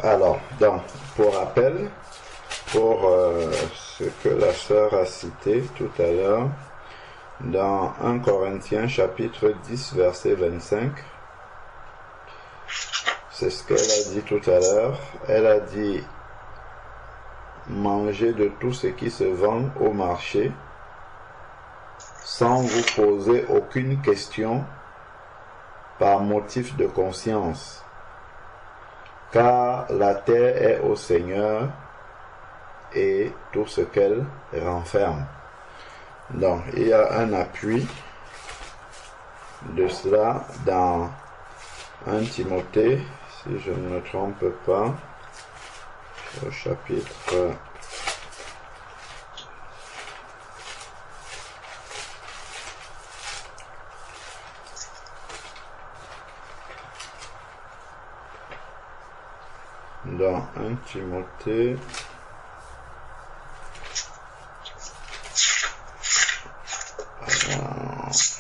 Alors, donc, pour rappel, pour ce que la sœur a cité tout à l'heure, dans 1 Corinthiens chapitre 10 verset 25, c'est ce qu'elle a dit tout à l'heure. Elle a dit « Mangez de tout ce qui se vend au marché, sans vous poser aucune question par motif de conscience, car la terre est au Seigneur et tout ce qu'elle renferme. » Donc, il y a un appui de cela dans 1 Timothée, si je ne me trompe pas, au chapitre dans 1 Timothée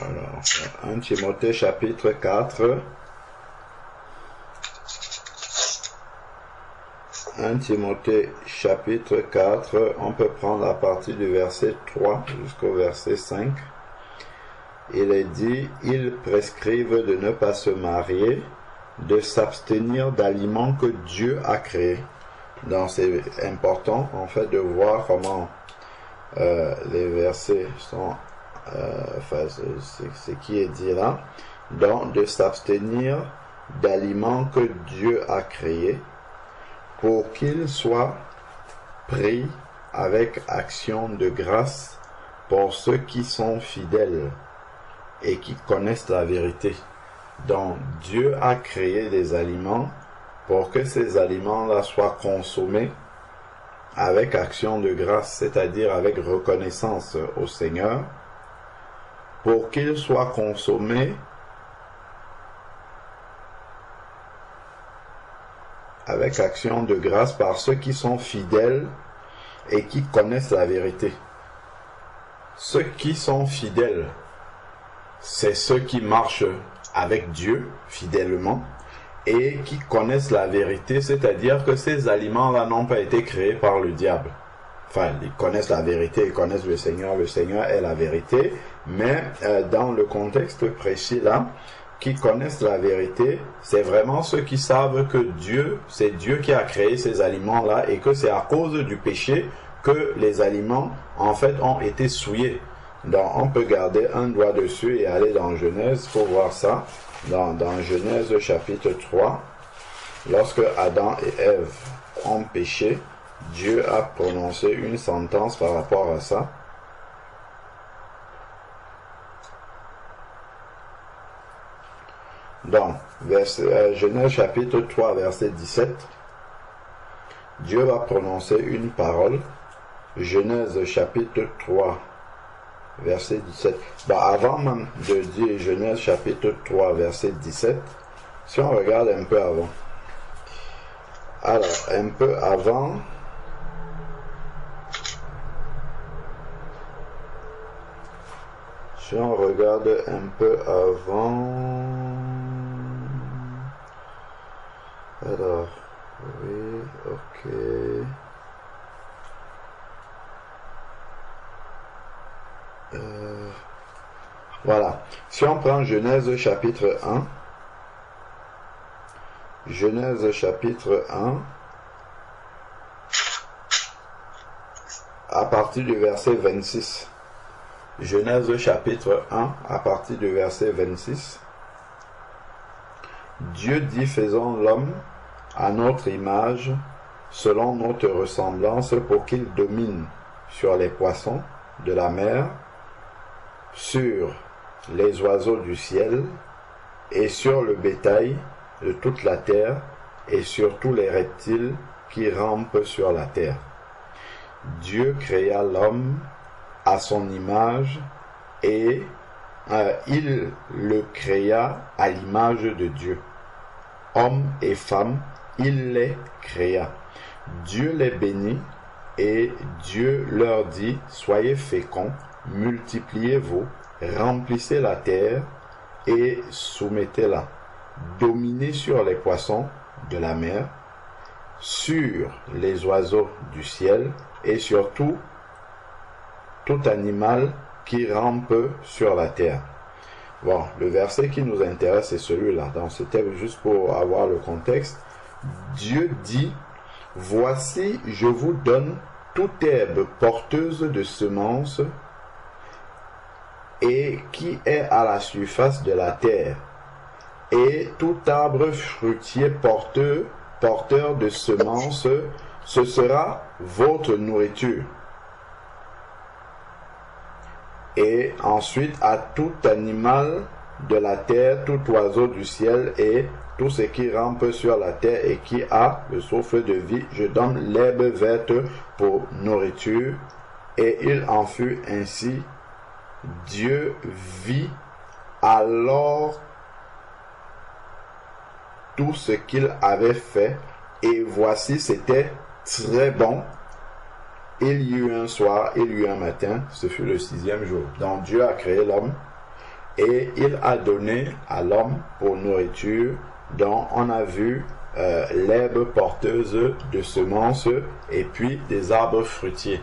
alors 1 Timothée chapitre 4, 1 Timothée chapitre 4, on peut prendre à partir du verset 3 jusqu'au verset 5. Il est dit, ils prescrivent de ne pas se marier, de s'abstenir d'aliments que Dieu a créés. Donc c'est important en fait de voir comment les versets sont, ce qui est dit là. Donc de s'abstenir d'aliments que Dieu a créés, pour qu'ils soient pris avec action de grâce pour ceux qui sont fidèles et qui connaissent la vérité. Donc Dieu a créé des aliments pour que ces aliments-là soient consommés avec action de grâce, c'est-à-dire avec reconnaissance au Seigneur, pour qu'ils soient consommés avec action de grâce par ceux qui sont fidèles et qui connaissent la vérité. Ceux qui sont fidèles, c'est ceux qui marchent avec Dieu fidèlement et qui connaissent la vérité, c'est-à-dire que ces aliments-là n'ont pas été créés par le diable. Enfin, ils connaissent la vérité, ils connaissent le Seigneur est la vérité, mais dans le contexte précis là, qui connaissent la vérité, c'est vraiment ceux qui savent que Dieu, c'est Dieu qui a créé ces aliments-là et que c'est à cause du péché que les aliments, en fait, ont été souillés. Donc, on peut garder un doigt dessus et aller dans Genèse pour voir ça. Dans Genèse chapitre 3, lorsque Adam et Ève ont péché, Dieu a prononcé une sentence par rapport à ça. Donc, Genèse chapitre 3, verset 17, Dieu va prononcer une parole. Genèse chapitre 3, verset 17. Bon, avant même de dire Genèse chapitre 3, verset 17, si on regarde un peu avant. Alors, un peu avant, si on regarde un peu avant, alors, oui, ok. Voilà. Si on prend Genèse chapitre 1, Genèse chapitre 1, à partir du verset 26. Genèse chapitre 1, à partir du verset 26. Dieu dit, faisons l'homme à notre image, selon notre ressemblance, pour qu'il domine sur les poissons de la mer, sur les oiseaux du ciel, et sur le bétail de toute la terre, et sur tous les reptiles qui rampent sur la terre. Dieu créa l'homme à son image, et il le créa à l'image de Dieu. Hommes et femmes, il les créa. Dieu les bénit, et Dieu leur dit, soyez féconds, multipliez-vous, remplissez la terre et soumettez-la. dominer sur les poissons de la mer, sur les oiseaux du ciel et sur tout animal qui rampe sur la terre. Bon, le verset qui nous intéresse est celui-là. Donc, c'était juste pour avoir le contexte. Dieu dit, « Voici, je vous donne toute herbe porteuse de semences et qui est à la surface de la terre, et tout arbre fruitier porteur de semences, ce sera votre nourriture. Et ensuite à tout animal de la terre, tout oiseau du ciel et tout ce qui rampe sur la terre et qui a le souffle de vie, je donne l'herbe verte pour nourriture. » Et il en fut ainsi. Dieu vit alors tout ce qu'il avait fait, et voici, c'était très bon. Il y eut un soir, il y eut un matin, ce fut le 6e jour. Donc Dieu a créé l'homme et il a donné à l'homme pour nourriture. Donc on a vu l'herbe porteuse de semences et puis des arbres fruitiers.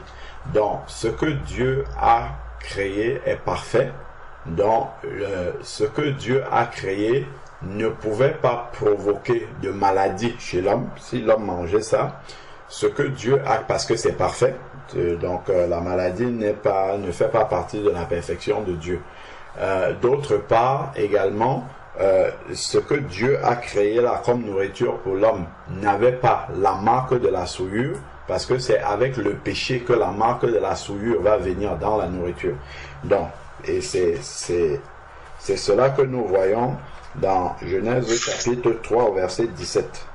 Donc ce que Dieu a créé est parfait. Donc ce que Dieu a créé ne pouvait pas provoquer de maladie chez l'homme si l'homme mangeait ça. Ce que Dieu a, parce que c'est parfait, donc la maladie ne fait pas partie de la perfection de Dieu. D'autre part également, ce que Dieu a créé là comme nourriture pour l'homme n'avait pas la marque de la souillure, parce que c'est avec le péché que la marque de la souillure va venir dans la nourriture. Donc, et c'est cela que nous voyons dans Genèse chapitre 3 au verset 17.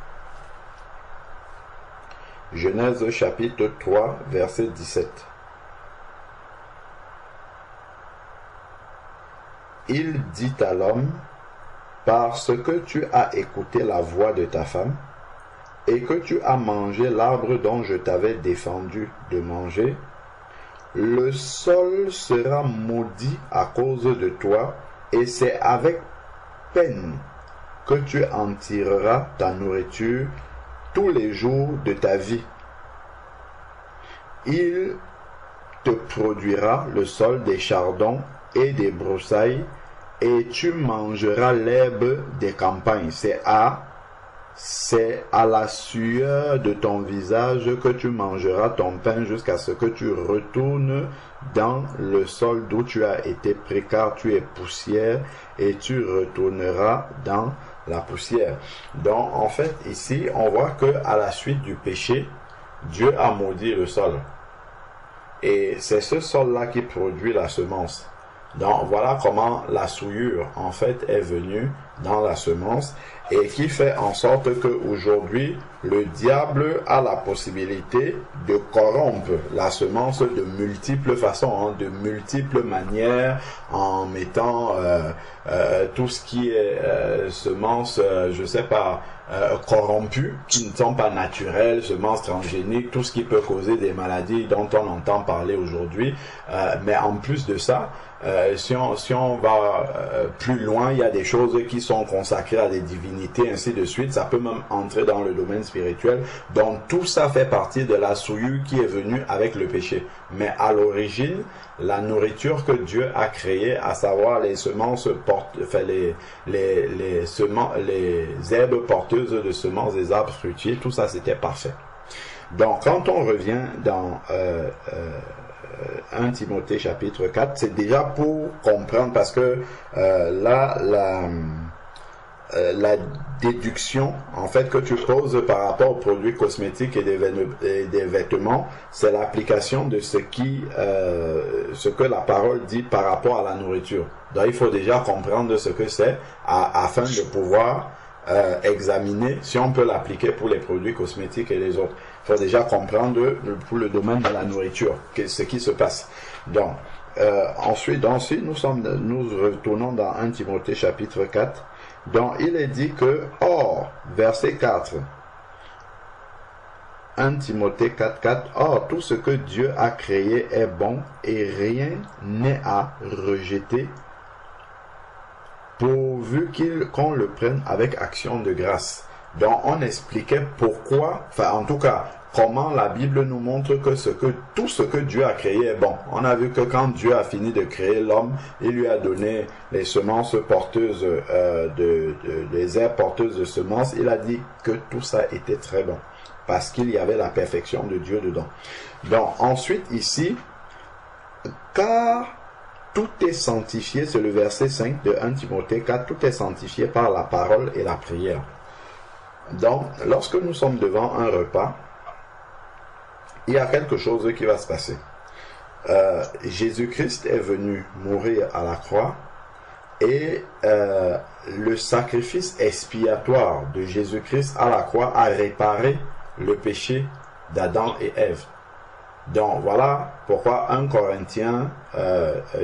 Genèse chapitre 3 verset 17. Il dit à l'homme, parce que tu as écouté la voix de ta femme, et que tu as mangé l'arbre dont je t'avais défendu de manger, le sol sera maudit à cause de toi, et c'est avec peine que tu en tireras ta nourriture tous les jours de ta vie. Il te produira le sol des chardons et des broussailles, et tu mangeras l'herbe des campagnes. C'est à la sueur de ton visage que tu mangeras ton pain jusqu'à ce que tu retournes dans le sol d'où tu as été pris, car tu es poussière, et tu retourneras dans la poussière. Donc en fait ici on voit que à la suite du péché, Dieu a maudit le sol, et c'est ce sol là qui produit la semence. Donc voilà comment la souillure en fait est venue dans la semence, et qui fait en sorte que aujourd'hui le diable a la possibilité de corrompre la semence de multiples façons, de multiples manières, en mettant tout ce qui est semences, je sais pas, corrompues, qui ne sont pas naturelles, semences transgéniques, tout ce qui peut causer des maladies dont on entend parler aujourd'hui. Mais en plus de ça, si on va plus loin, il y a des choses qui sont consacrées à des divinités, ainsi de suite. Ça peut même entrer dans le domaine spirituel. Donc tout ça fait partie de la souillure qui est venue avec le péché. Mais à l'origine, la nourriture que Dieu a créée, à savoir les semences les herbes porteuses de semences des arbres fruitiers, tout ça c'était parfait. Donc quand on revient dans 1 Timothée chapitre 4, c'est déjà pour comprendre, parce que là la déduction en fait que tu poses par rapport aux produits cosmétiques et des vêtements, c'est l'application de ce que la parole dit par rapport à la nourriture. Donc il faut déjà comprendre ce que c'est afin de pouvoir examiner si on peut l'appliquer pour les produits cosmétiques et les autres. Il faut déjà comprendre pour le domaine de la nourriture ce qui se passe. Donc ensuite nous retournons dans 1 Timothée chapitre 4. Donc il est dit que, or, verset 4, 1 Timothée 4:4, or tout ce que Dieu a créé est bon et rien n'est à rejeter pourvu qu'on le prenne avec action de grâce. Donc on expliquait pourquoi, enfin en tout cas, comment la Bible nous montre que tout ce que Dieu a créé est bon. On a vu que quand Dieu a fini de créer l'homme, il lui a donné les semences porteuses, les herbes porteuses de semences. Il a dit que tout ça était très bon, parce qu'il y avait la perfection de Dieu dedans. Donc ensuite ici, car tout est sanctifié, c'est le verset 5 de 1 Timothée 4, tout est sanctifié par la parole et la prière. Donc, lorsque nous sommes devant un repas, il y a quelque chose qui va se passer. Jésus-Christ est venu mourir à la croix et le sacrifice expiatoire de Jésus-Christ à la croix a réparé le péché d'Adam et Ève. Donc voilà pourquoi 1 Corinthiens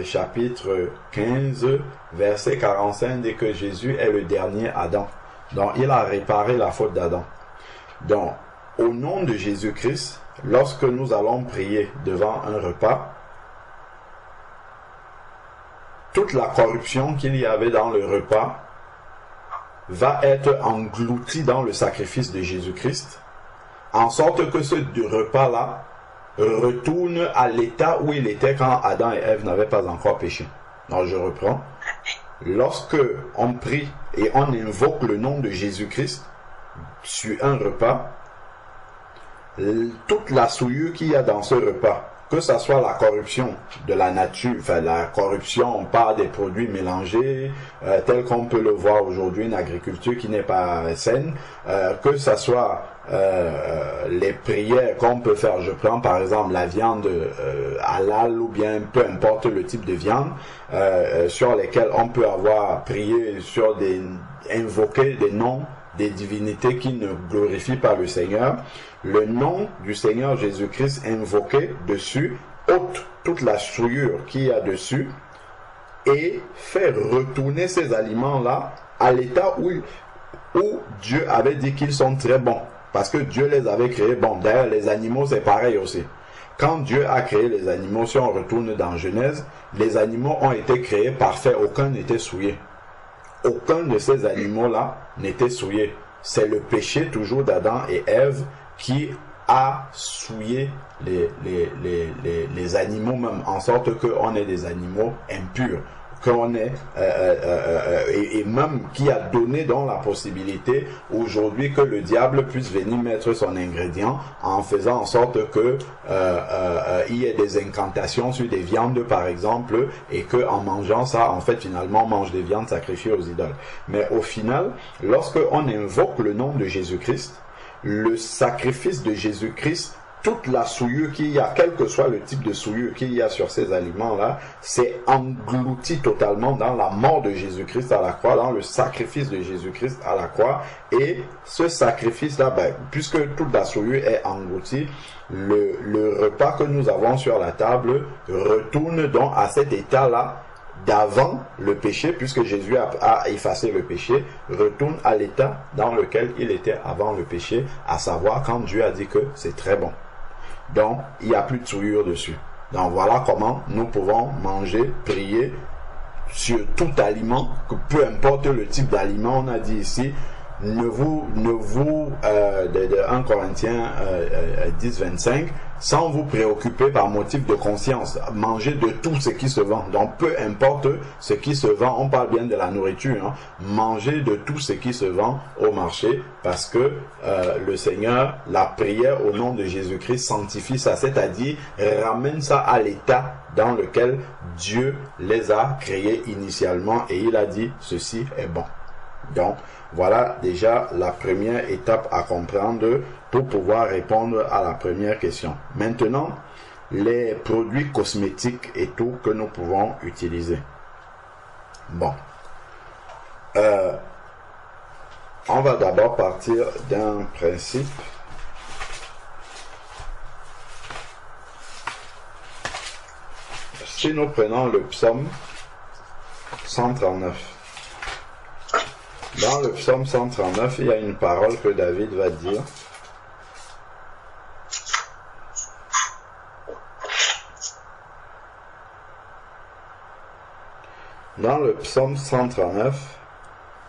chapitre 15 verset 45 dit que Jésus est le dernier Adam. Donc il a réparé la faute d'Adam. Donc au nom de Jésus-Christ, lorsque nous allons prier devant un repas, toute la corruption qu'il y avait dans le repas va être engloutie dans le sacrifice de Jésus-Christ, en sorte que ce repas-là retourne à l'état où il était quand Adam et Ève n'avaient pas encore péché. Donc je reprends. Lorsque on prie et on invoque le nom de Jésus-Christ sur un repas, toute la souillure qu'il y a dans ce repas, que ce soit la corruption de la nature, enfin la corruption par des produits mélangés, tel qu'on peut le voir aujourd'hui, une agriculture qui n'est pas saine, que ce soit les prières qu'on peut faire, je prends par exemple la viande halal ou bien peu importe le type de viande, sur lesquelles on peut avoir prié sur invoquer des noms des divinités qui ne glorifient pas le Seigneur. Le nom du Seigneur Jésus-Christ invoqué dessus ôte toute la souillure qu'il y a dessus et fait retourner ces aliments-là à l'état où Dieu avait dit qu'ils sont très bons, parce que Dieu les avait créés bons. D'ailleurs, les animaux, c'est pareil aussi. Quand Dieu a créé les animaux, si on retourne dans Genèse, les animaux ont été créés parfaits, aucun n'était souillé. Aucun de ces animaux-là n'était souillé. C'est le péché toujours d'Adam et Ève qui a souillé les animaux même, en sorte qu'on est des animaux impurs, qu'on est et même qui a donné donc la possibilité aujourd'hui que le diable puisse venir mettre son ingrédient en faisant en sorte que il y ait des incantations sur des viandes par exemple, et que en mangeant ça, en fait finalement on mange des viandes sacrifiées aux idoles. Mais au final, lorsque on invoque le nom de Jésus-Christ, le sacrifice de Jésus-Christ, toute la souillure qu'il y a, quel que soit le type de souillure qu'il y a sur ces aliments-là, c'est englouti totalement dans la mort de Jésus-Christ à la croix, dans le sacrifice de Jésus-Christ à la croix. Et ce sacrifice-là, puisque toute la souillure est engloutie, le repas que nous avons sur la table retourne donc à cet état-là d'avant le péché, puisque Jésus a effacé le péché, retourne à l'état dans lequel il était avant le péché, à savoir quand Dieu a dit que c'est très bon. Donc, il n'y a plus de souillure dessus. Donc, voilà comment nous pouvons manger, prier sur tout aliment, que peu importe le type d'aliment, on a dit ici, de 1 Corinthiens 10, 25, sans vous préoccuper par motif de conscience, mangez de tout ce qui se vend. Donc peu importe ce qui se vend, on parle bien de la nourriture, hein. Mangez de tout ce qui se vend au marché, parce que le Seigneur, la prière au nom de Jésus-Christ sanctifie ça, c'est-à-dire ramène ça à l'état dans lequel Dieu les a créés initialement, et il a dit ceci est bon. Donc voilà déjà la première étape à comprendre pour pouvoir répondre à la première question. Maintenant, les produits cosmétiques et tout que nous pouvons utiliser. Bon. On va d'abord partir d'un principe. Si nous prenons le psaume 139. Dans le psaume 139, il y a une parole que David va dire. Dans le psaume 139,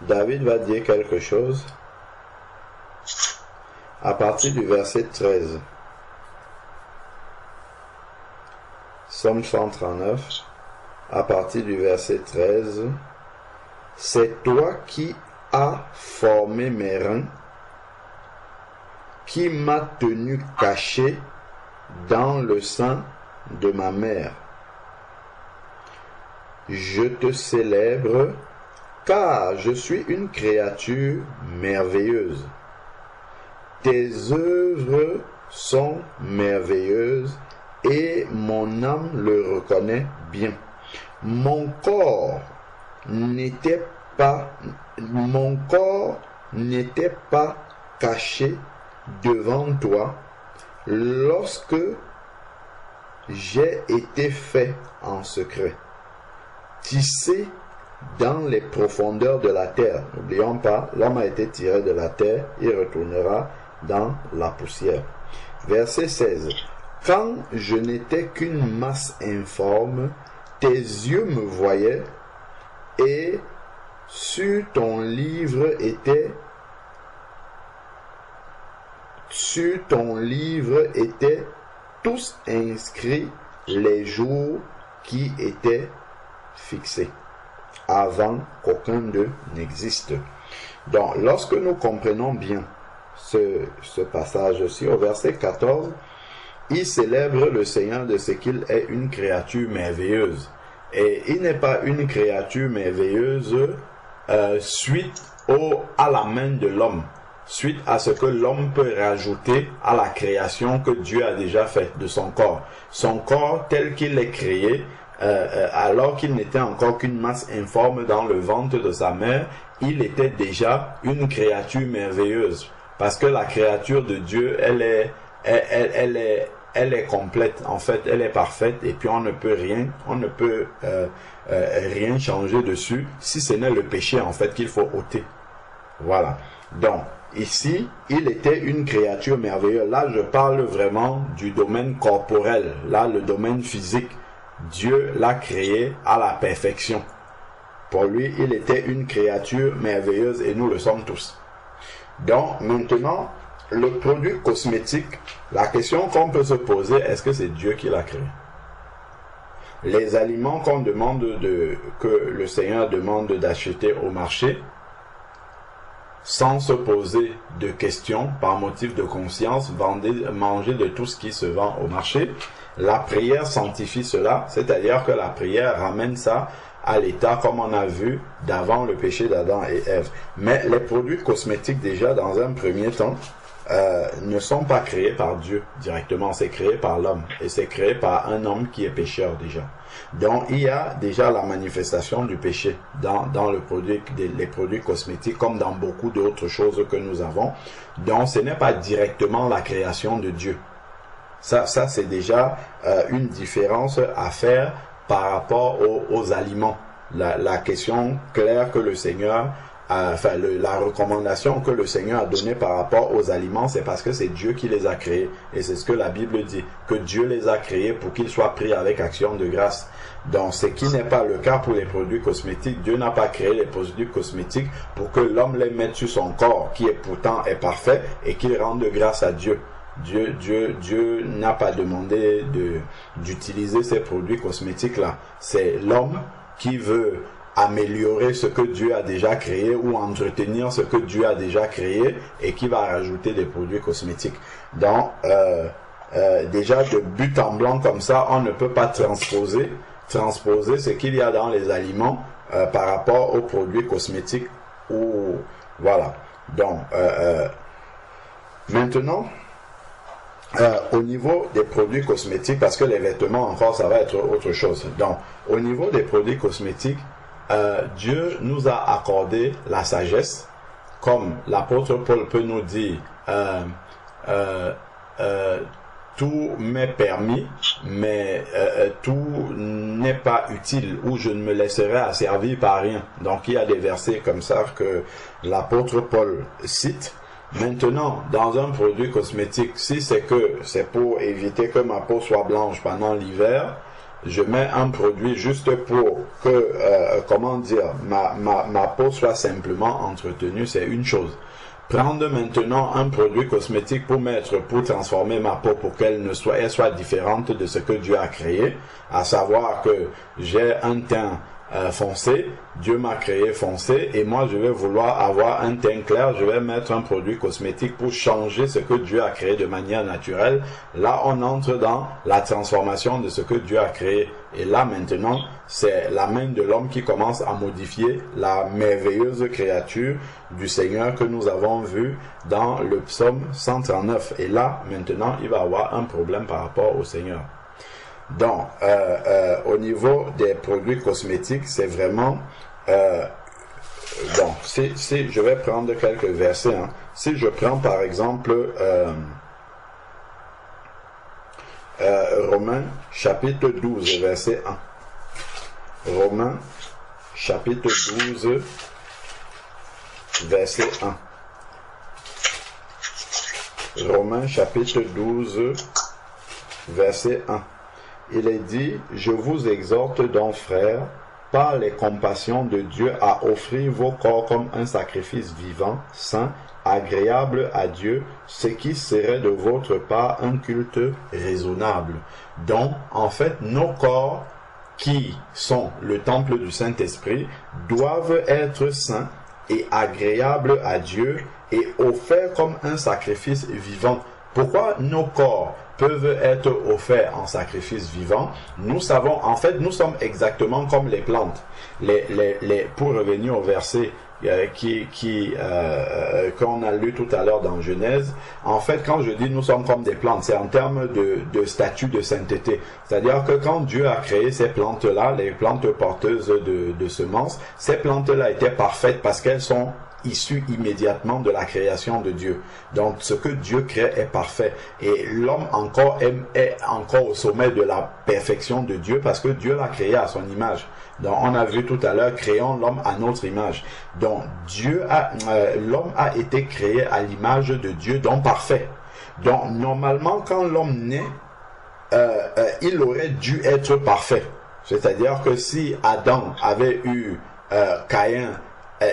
David va dire quelque chose à partir du verset 13. Psaume 139, à partir du verset 13. C'est toi qui as formé mes reins, qui m'as tenu caché dans le sein de ma mère. Je te célèbre, car je suis une créature merveilleuse. Tes œuvres sont merveilleuses et mon âme le reconnaît bien. Mon corps n'était pas caché devant toi lorsque j'ai été fait en secret, tissé dans les profondeurs de la terre. N'oublions pas, l'homme a été tiré de la terre, il retournera dans la poussière. Verset 16. Quand je n'étais qu'une masse informe, tes yeux me voyaient, et sur ton livre étaient tous inscrits les jours qui étaient fixés, avant qu'aucun d'eux n'existe. Donc, lorsque nous comprenons bien ce passage-ci, au verset 14, il célèbre le Seigneur de ce qu'il est une créature merveilleuse. Et il n'est pas une créature merveilleuse suite à la main de l'homme, suite à ce que l'homme peut rajouter à la création que Dieu a déjà faite de son corps. Son corps tel qu'il est créé, alors qu'il n'était encore qu'une masse informe dans le ventre de sa mère, il était déjà une créature merveilleuse. Parce que la créature de Dieu, elle est complète, en fait, elle est parfaite, et puis on ne peut rien changer dessus, si ce n'est le péché, en fait, qu'il faut ôter. Voilà. Donc, ici, il était une créature merveilleuse. Là, je parle vraiment du domaine corporel, là, le domaine physique. Dieu l'a créé à la perfection. Pour lui, il était une créature merveilleuse, et nous le sommes tous. Donc, maintenant, le produit cosmétique, la question qu'on peut se poser, est-ce que c'est Dieu qui l'a créé? Les aliments que le Seigneur demande d'acheter au marché, sans se poser de questions, par motif de conscience, manger de tout ce qui se vend au marché, la prière sanctifie cela, c'est-à-dire que la prière ramène ça à l'état, comme on a vu, d'avant le péché d'Adam et Ève. Mais les produits cosmétiques, déjà, dans un premier temps, ne sont pas créés par Dieu directement, c'est créé par l'homme, et c'est créé par un homme qui est pécheur déjà. Donc il y a déjà la manifestation du péché dans les produits cosmétiques, comme dans beaucoup d'autres choses que nous avons. Donc ce n'est pas directement la création de Dieu. Ça c'est déjà une différence à faire par rapport aux aliments. La question claire que le Seigneur la recommandation que le Seigneur a donnée par rapport aux aliments, c'est parce que c'est Dieu qui les a créés. Et c'est ce que la Bible dit, que Dieu les a créés pour qu'ils soient pris avec action de grâce. Donc, ce qui n'est pas le cas pour les produits cosmétiques. Dieu n'a pas créé les produits cosmétiques pour que l'homme les mette sur son corps, qui est pourtant parfait, et qu'il rende grâce à Dieu. Dieu n'a pas demandé d'utiliser ces produits cosmétiques-là. C'est l'homme qui veut améliorer ce que Dieu a déjà créé ou entretenir ce que Dieu a déjà créé et qui va rajouter des produits cosmétiques. Donc, déjà de but en blanc comme ça, on ne peut pas transposer ce qu'il y a dans les aliments par rapport aux produits cosmétiques. Voilà. Donc, maintenant, au niveau des produits cosmétiques, parce que les vêtements encore, ça va être autre chose. Donc, au niveau des produits cosmétiques, Dieu nous a accordé la sagesse, comme l'apôtre Paul peut nous dire, tout m'est permis, mais tout n'est pas utile, ou je ne me laisserai asservir par rien. Donc il y a des versets comme ça que l'apôtre Paul cite. Maintenant, dans un produit cosmétique, si c'est pour éviter que ma peau soit blanche pendant l'hiver, je mets un produit juste pour que, comment dire, ma peau soit simplement entretenue, c'est une chose. Prendre maintenant un produit cosmétique pour transformer ma peau, pour qu'elle soit différente de ce que Dieu a créé, à savoir que j'ai un teint foncé, Dieu m'a créé foncé, et moi je vais vouloir avoir un teint clair, je vais mettre un produit cosmétique pour changer ce que Dieu a créé de manière naturelle. Là on entre dans la transformation de ce que Dieu a créé, et là maintenant c'est la main de l'homme qui commence à modifier la merveilleuse créature du Seigneur que nous avons vue dans le psaume 139, et là maintenant il va avoir un problème par rapport au Seigneur. Donc, au niveau des produits cosmétiques, c'est vraiment... bon, si je vais prendre quelques versets. Hein. Si je prends par exemple Romains chapitre 12, verset 1. Romains chapitre 12, verset 1. Romains chapitre 12, verset 1. Il est dit, je vous exhorte donc, frères, par les compassions de Dieu, à offrir vos corps comme un sacrifice vivant, saint, agréable à Dieu, ce qui serait de votre part un culte raisonnable. Donc, en fait, nos corps, qui sont le temple du Saint-Esprit, doivent être saints et agréables à Dieu et offerts comme un sacrifice vivant. Pourquoi nos corps peuvent être offerts en sacrifice vivant? Nous savons, en fait, nous sommes exactement comme les plantes. Pour revenir au verset qu'on a lu tout à l'heure dans Genèse, en fait, quand je dis nous sommes comme des plantes, c'est en termes de statut de sainteté. C'est-à-dire que quand Dieu a créé ces plantes-là, les plantes porteuses de semences, ces plantes-là étaient parfaites parce qu'elles sont issu immédiatement de la création de Dieu. Donc ce que Dieu crée est parfait, et l'homme est encore au sommet de la perfection de Dieu parce que Dieu l'a créé à son image. Donc on a vu tout à l'heure, créons l'homme à notre image. Donc l'homme a été créé à l'image de Dieu, donc parfait. Donc normalement quand l'homme naît, il aurait dû être parfait. C'est-à-dire que si Adam avait eu Caïn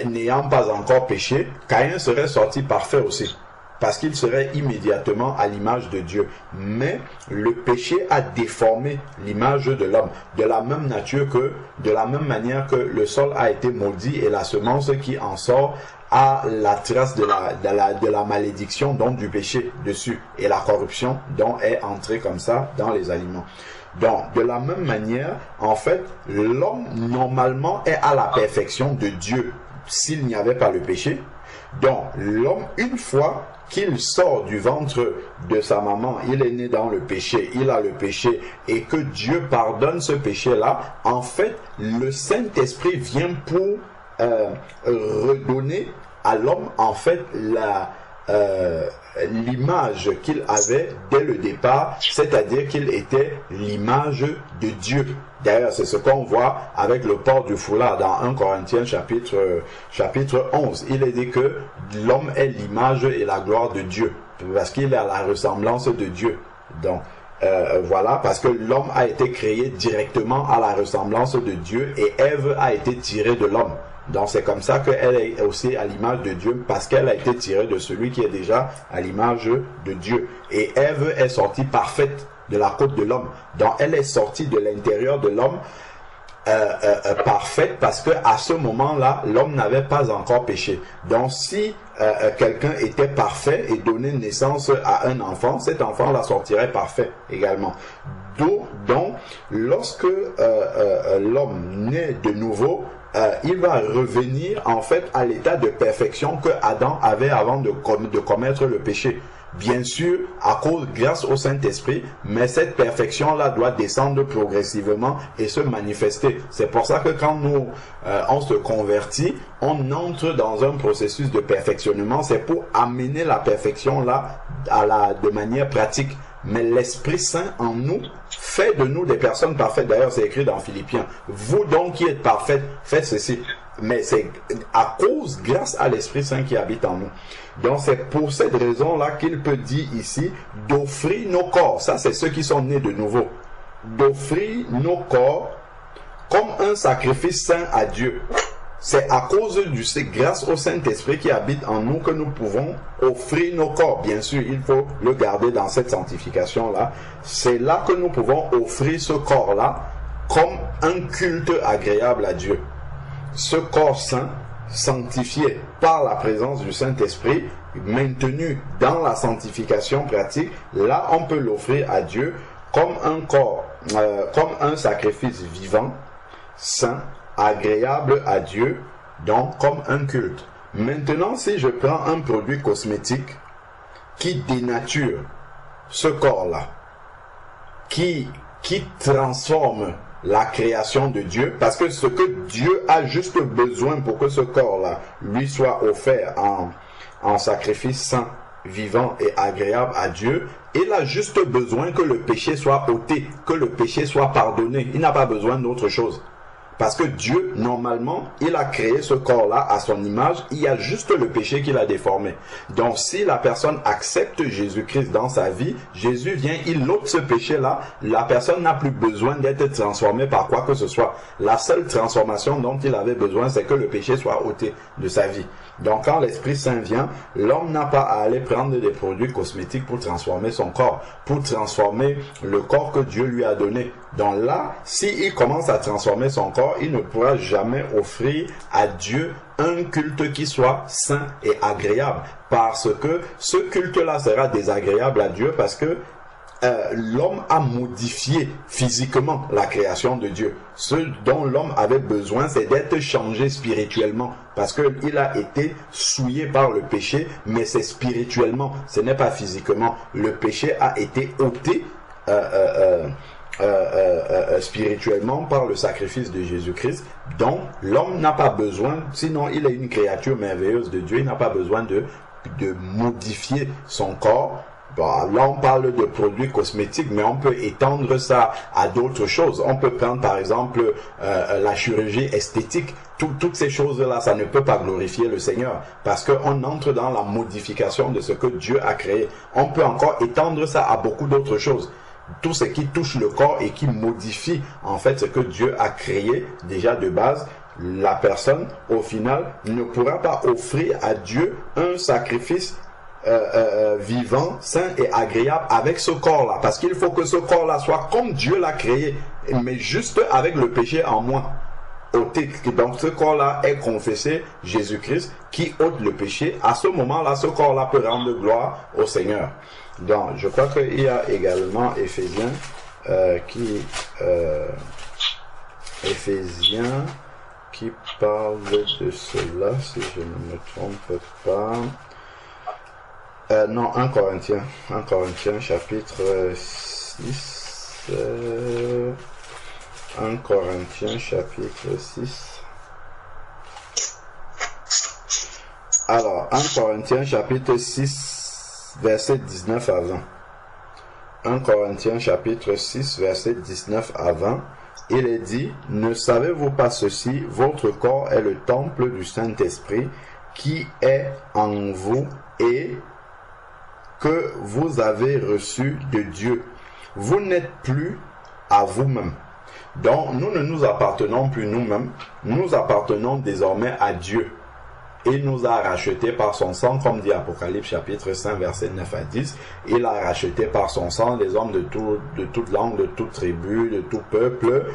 n'ayant pas encore péché, Caïn serait sorti parfait aussi, parce qu'il serait immédiatement à l'image de Dieu. Mais le péché a déformé l'image de l'homme, de la même manière que le sol a été maudit et la semence qui en sort a la trace de la malédiction, donc du péché dessus, et la corruption dont est entrée comme ça dans les aliments. Donc, de la même manière, en fait, l'homme normalement est à la perfection de Dieu s'il n'y avait pas le péché. Donc, l'homme, une fois qu'il sort du ventre de sa maman, il est né dans le péché, il a le péché, et que Dieu pardonne ce péché-là, en fait, le Saint-Esprit vient pour redonner à l'homme, en fait, l'image qu'il avait dès le départ, c'est-à-dire qu'il était l'image de Dieu. D'ailleurs, c'est ce qu'on voit avec le port du foulard dans 1 Corinthiens chapitre 11. Il est dit que l'homme est l'image et la gloire de Dieu, parce qu'il est à la ressemblance de Dieu. Donc, voilà, parce que l'homme a été créé directement à la ressemblance de Dieu, et Ève a été tirée de l'homme. Donc c'est comme ça qu'elle est aussi à l'image de Dieu, parce qu'elle a été tirée de celui qui est déjà à l'image de Dieu. Et Ève est sortie parfaite de la côte de l'homme. Donc elle est sortie de l'intérieur de l'homme parfaite, parce que à ce moment-là, l'homme n'avait pas encore péché. Donc si quelqu'un était parfait et donnait naissance à un enfant, cet enfant la sortirait parfait également. Donc lorsque l'homme naît de nouveau, il va revenir en fait à l'état de perfection que Adam avait avant de commettre le péché. Bien sûr, grâce au Saint-Esprit, mais cette perfection-là doit descendre progressivement et se manifester. C'est pour ça que quand on se convertit, on entre dans un processus de perfectionnement. C'est pour amener la perfection-là de manière pratique. Mais l'Esprit Saint en nous fait de nous des personnes parfaites. D'ailleurs, c'est écrit dans Philippiens. Vous donc qui êtes parfaits, faites ceci. Mais c'est grâce à l'Esprit Saint qui habite en nous. Donc c'est pour cette raison-là qu'il peut dire ici d'offrir nos corps. Ça, c'est ceux qui sont nés de nouveau. d'offrir nos corps comme un sacrifice saint à Dieu. C'est à cause grâce au Saint-Esprit qui habite en nous que nous pouvons offrir nos corps. Bien sûr, il faut le garder dans cette sanctification-là. C'est là que nous pouvons offrir ce corps-là comme un culte agréable à Dieu. Ce corps saint, sanctifié par la présence du Saint-Esprit, maintenu dans la sanctification pratique, là on peut l'offrir à Dieu comme un corps, comme un sacrifice vivant, saint, agréable à Dieu, donc comme un culte. Maintenant, si je prends un produit cosmétique qui dénature ce corps-là, qui transforme la création de Dieu, parce que ce que Dieu a juste besoin pour que ce corps-là lui soit offert en sacrifice saint, vivant et agréable à Dieu, il a juste besoin que le péché soit ôté, que le péché soit pardonné. Il n'a pas besoin d'autre chose. Parce que Dieu, normalement, il a créé ce corps-là à son image, il y a juste le péché qu'il a déformé. Donc si la personne accepte Jésus-Christ dans sa vie, Jésus vient, il ôte ce péché-là, la personne n'a plus besoin d'être transformée par quoi que ce soit. La seule transformation dont il avait besoin, c'est que le péché soit ôté de sa vie. Donc quand l'Esprit Saint vient, l'homme n'a pas à aller prendre des produits cosmétiques pour transformer son corps, pour transformer le corps que Dieu lui a donné. Donc là, s'il commence à transformer son corps, il ne pourra jamais offrir à Dieu un culte qui soit saint et agréable. Parce que ce culte-là sera désagréable à Dieu parce que l'homme a modifié physiquement la création de Dieu. Ce dont l'homme avait besoin, c'est d'être changé spirituellement. Parce qu'il a été souillé par le péché, mais c'est spirituellement, ce n'est pas physiquement. Le péché a été ôté spirituellement par le sacrifice de Jésus-Christ. Donc l'homme n'a pas besoin, sinon il est une créature merveilleuse de Dieu, il n'a pas besoin de modifier son corps. Bon, là on parle de produits cosmétiques, mais on peut étendre ça à d'autres choses. On peut prendre par exemple la chirurgie esthétique. Toutes ces choses-là, ça ne peut pas glorifier le Seigneur, parce qu'on entre dans la modification de ce que Dieu a créé. On peut encore étendre ça à beaucoup d'autres choses. Tout ce qui touche le corps et qui modifie en fait ce que Dieu a créé déjà de base, la personne au final ne pourra pas offrir à Dieu un sacrifice vivant, saint et agréable avec ce corps-là, parce qu'il faut que ce corps-là soit comme Dieu l'a créé, mais juste avec le péché en moins. Donc ce corps-là est confessé Jésus-Christ qui ôte le péché. À ce moment-là, ce corps-là peut rendre gloire au Seigneur. Donc je crois qu'il y a également Éphésiens qui parle de cela, si je ne me trompe pas. Non, 1 Corinthiens chapitre 6. 1 Corinthiens chapitre 6. Alors, 1 Corinthiens chapitre 6, verset 19 à 20. 1 Corinthiens chapitre 6, verset 19 à 20. Il est dit, « Ne savez-vous pas ceci, votre corps est le temple du Saint-Esprit qui est en vous et que vous avez reçu de Dieu. Vous n'êtes plus à vous-même. » Donc, nous ne nous appartenons plus nous-mêmes, nous appartenons désormais à Dieu. Il nous a rachetés par son sang, comme dit Apocalypse chapitre 5, verset 9 à 10. Il a racheté par son sang les hommes de toute langue, de toute tribu, de tout peuple.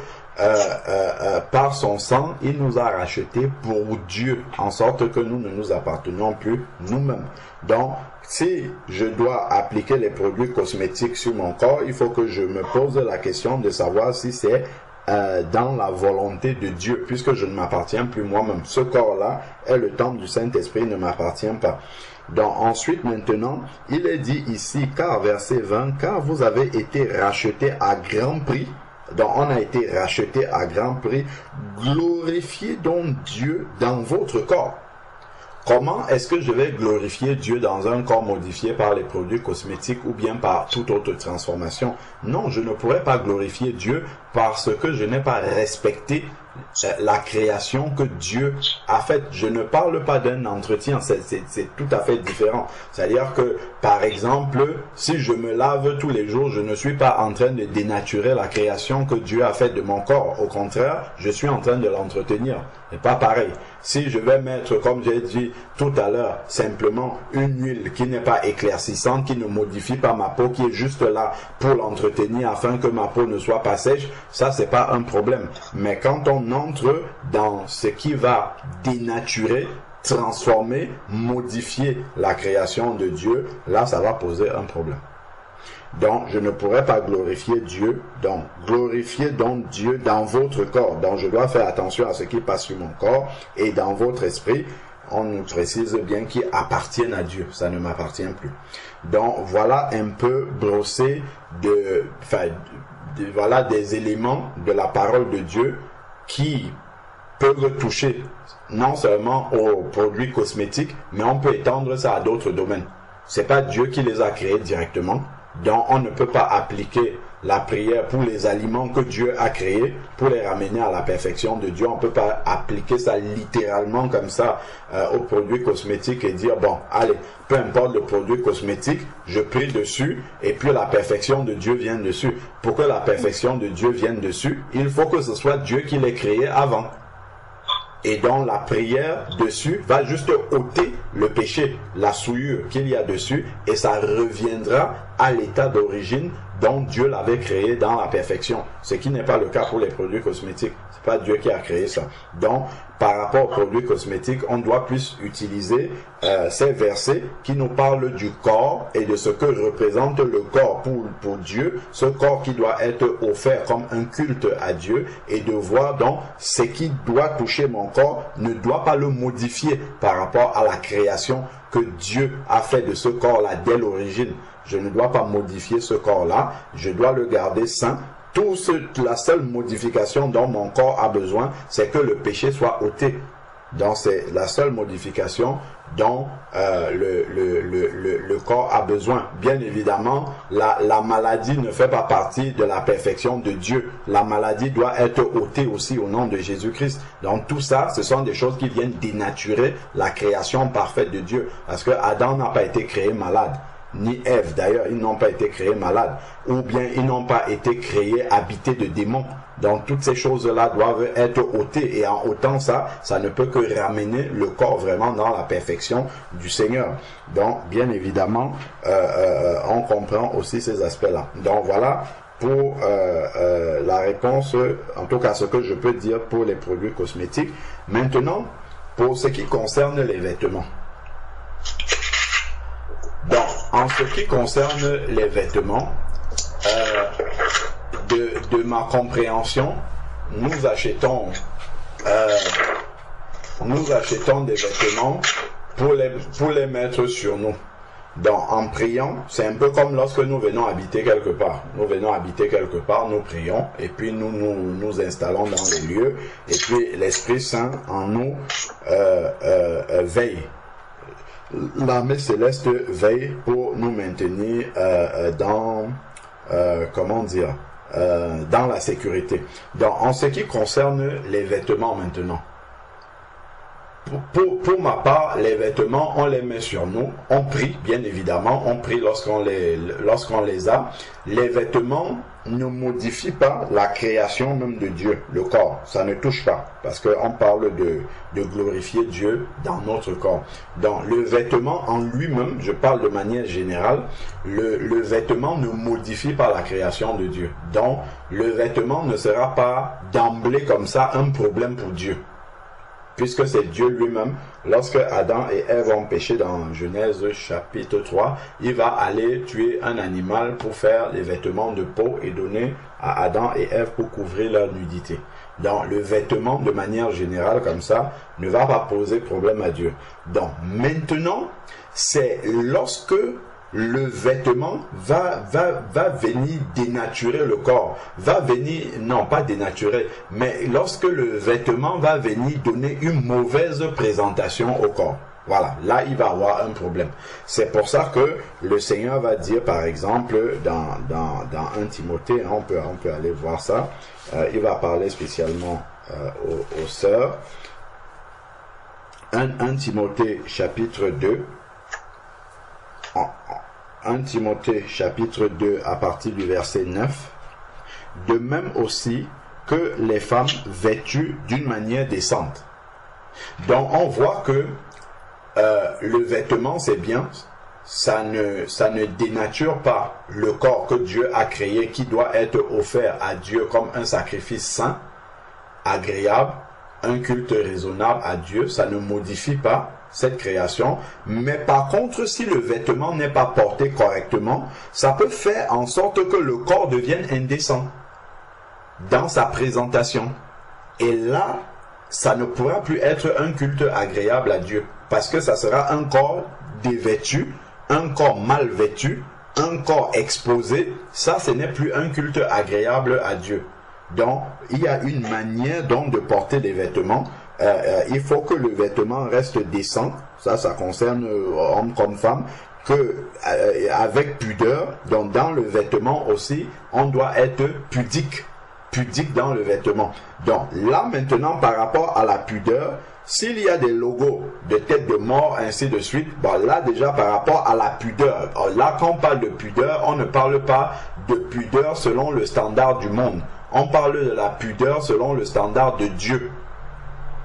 Par son sang, il nous a rachetés pour Dieu, en sorte que nous ne nous appartenons plus nous-mêmes. Donc, si je dois appliquer les produits cosmétiques sur mon corps, il faut que je me pose la question de savoir si c'est dans la volonté de Dieu, puisque je ne m'appartiens plus moi-même. Ce corps-là est le temple du Saint-Esprit, ne m'appartient pas. Donc ensuite, maintenant, il est dit ici, car verset 20, car vous avez été rachetés à grand prix. Donc on a été rachetés à grand prix. Glorifiez donc Dieu dans votre corps. Comment est-ce que je vais glorifier Dieu dans un corps modifié par les produits cosmétiques ou bien par toute autre transformation? Non, je ne pourrais pas glorifier Dieu parce que je n'ai pas respecté la création que Dieu a faite. Je ne parle pas d'un entretien, c'est tout à fait différent. C'est-à-dire que, par exemple, si je me lave tous les jours, je ne suis pas en train de dénaturer la création que Dieu a faite de mon corps. Au contraire, je suis en train de l'entretenir. C'est pas pareil. Si je vais mettre, comme j'ai dit tout à l'heure, simplement une huile qui n'est pas éclaircissante, qui ne modifie pas ma peau, qui est juste là pour l'entretenir afin que ma peau ne soit pas sèche, ça c'est pas un problème. Mais quand on entre dans ce qui va dénaturer, transformer, modifier la création de Dieu, là ça va poser un problème. Donc, je ne pourrais pas glorifier Dieu. Donc, glorifiez donc Dieu dans votre corps. Donc, je dois faire attention à ce qui passe sur mon corps. Et dans votre esprit, on nous précise bien qu'ils appartiennent à Dieu. Ça ne m'appartient plus. Donc, voilà un peu brossé voilà des éléments de la parole de Dieu qui peuvent toucher non seulement aux produits cosmétiques, mais on peut étendre ça à d'autres domaines. C'est pas Dieu qui les a créés directement. Donc, on ne peut pas appliquer la prière pour les aliments que Dieu a créés, pour les ramener à la perfection de Dieu. On ne peut pas appliquer ça littéralement comme ça aux produits cosmétiques et dire, bon, allez, peu importe le produit cosmétique, je prie dessus et puis la perfection de Dieu vient dessus. Pour que la perfection de Dieu vienne dessus, il faut que ce soit Dieu qui l'ait créé avant. Et donc la prière dessus va juste ôter le péché, la souillure qu'il y a dessus, et ça reviendra à l'état d'origine dont Dieu l'avait créé dans la perfection. Ce qui n'est pas le cas pour les produits cosmétiques. C'est pas Dieu qui a créé ça. Donc, par rapport aux produits cosmétiques, on doit plus utiliser ces versets qui nous parlent du corps et de ce que représente le corps pour Dieu, ce corps qui doit être offert comme un culte à Dieu, et de voir donc ce qui doit toucher mon corps ne doit pas le modifier par rapport à la création que Dieu a fait de ce corps-là dès l'origine. Je ne dois pas modifier ce corps-là, je dois le garder saint. La seule modification dont mon corps a besoin, c'est que le péché soit ôté. Donc c'est la seule modification dont le corps a besoin. Bien évidemment, la maladie ne fait pas partie de la perfection de Dieu. La maladie doit être ôtée aussi au nom de Jésus-Christ. Donc tout ça, ce sont des choses qui viennent dénaturer la création parfaite de Dieu. Parce que Adam n'a pas été créé malade. Ni Ève d'ailleurs, ils n'ont pas été créés malades, ou bien ils n'ont pas été créés habités de démons. Donc toutes ces choses-là doivent être ôtées, et en ôtant ça, ça ne peut que ramener le corps vraiment dans la perfection du Seigneur. Donc bien évidemment, on comprend aussi ces aspects-là. Donc voilà pour la réponse, en tout cas ce que je peux dire pour les produits cosmétiques. Maintenant, pour ce qui concerne les vêtements. Donc, en ce qui concerne les vêtements, de ma compréhension, nous achetons des vêtements pour les mettre sur nous. Donc, en priant, c'est un peu comme lorsque nous venons habiter quelque part. Nous venons habiter quelque part, nous prions, et puis nous installons dans les lieux, et puis l'Esprit Saint en nous veille. L'armée céleste veille pour nous maintenir dans la sécurité. Donc, en ce qui concerne les vêtements maintenant, pour ma part, les vêtements, on les met sur nous, on prie, bien évidemment, on prie lorsqu'on les a. Les vêtements ne modifient pas la création même de Dieu, le corps, ça ne touche pas, parce qu'on parle de glorifier Dieu dans notre corps. Donc, le vêtement en lui-même, je parle de manière générale, le vêtement ne modifie pas la création de Dieu. Donc, le vêtement ne sera pas d'emblée comme ça un problème pour Dieu. Puisque c'est Dieu lui-même, lorsque Adam et Ève ont péché dans Genèse chapitre 3, il va aller tuer un animal pour faire des vêtements de peau et donner à Adam et Ève pour couvrir leur nudité. Donc le vêtement de manière générale comme ça ne va pas poser problème à Dieu. Donc maintenant, c'est lorsque le vêtement va venir dénaturer le corps, va venir, non pas dénaturer, mais lorsque le vêtement va venir donner une mauvaise présentation au corps. Voilà, là il va avoir un problème. C'est pour ça que le Seigneur va dire par exemple dans 1 Timothée, on peut aller voir ça, il va parler spécialement aux sœurs. 1 Timothée chapitre 2. 1 Timothée chapitre 2 à partir du verset 9. De même aussi que les femmes vêtues d'une manière décente. Donc on voit que le vêtement c'est bien, ça ne dénature pas le corps que Dieu a créé, qui doit être offert à Dieu comme un sacrifice saint, agréable, un culte raisonnable à Dieu. Ça ne modifie pas cette création, mais par contre, si le vêtement n'est pas porté correctement, ça peut faire en sorte que le corps devienne indécent dans sa présentation. Et là, ça ne pourra plus être un culte agréable à Dieu, parce que ça sera un corps dévêtu, un corps mal vêtu, un corps exposé. Ça, ce n'est plus un culte agréable à Dieu. Donc, il y a une manière donc de porter des vêtements. Il faut que le vêtement reste décent. Ça concerne hommes comme femmes. Avec pudeur. Donc, dans le vêtement aussi, on doit être pudique dans le vêtement. Donc, là maintenant, par rapport à la pudeur, s'il y a des logos de tête de mort, ainsi de suite, bon, là déjà par rapport à la pudeur, là quand on parle de pudeur, on ne parle pas de pudeur selon le standard du monde. On parle de la pudeur selon le standard de Dieu.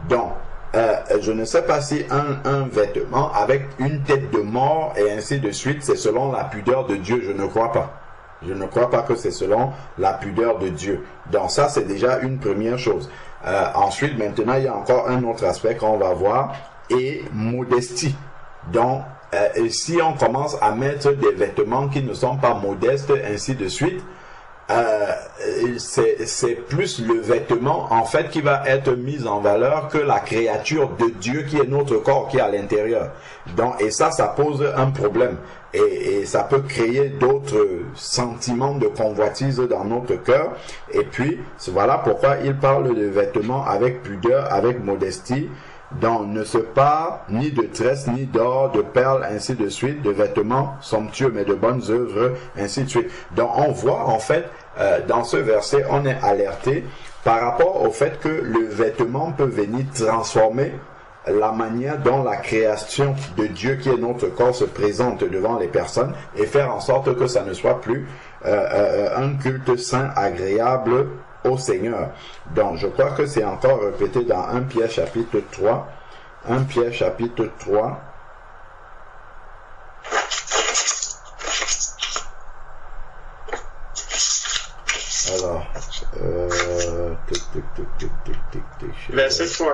Donc, je ne sais pas si un vêtement avec une tête de mort et ainsi de suite, c'est selon la pudeur de Dieu. Je ne crois pas. Je ne crois pas que c'est selon la pudeur de Dieu. Donc ça, c'est déjà une première chose. Ensuite, maintenant, il y a encore un autre aspect qu'on va voir, et modestie. Donc, si on commence à mettre des vêtements qui ne sont pas modestes, ainsi de suite, c'est plus le vêtement en fait qui va être mis en valeur que la créature de Dieu qui est notre corps, qui est à l'intérieur. Donc, et ça pose un problème, et ça peut créer d'autres sentiments de convoitise dans notre cœur. Et puis voilà pourquoi il parle de vêtements avec pudeur, avec modestie. Donc, ne se parle ni de tresses, ni d'or, de perles, ainsi de suite, de vêtements somptueux, mais de bonnes œuvres, ainsi de suite. Donc, on voit en fait, dans ce verset, on est alerté par rapport au fait que le vêtement peut venir transformer la manière dont la création de Dieu, qui est notre corps, se présente devant les personnes, et faire en sorte que ça ne soit plus un culte saint, agréable au Seigneur. Donc, je crois que c'est encore répété dans 1 Pierre chapitre 3. 1 Pierre chapitre 3. Alors, verset 3-4.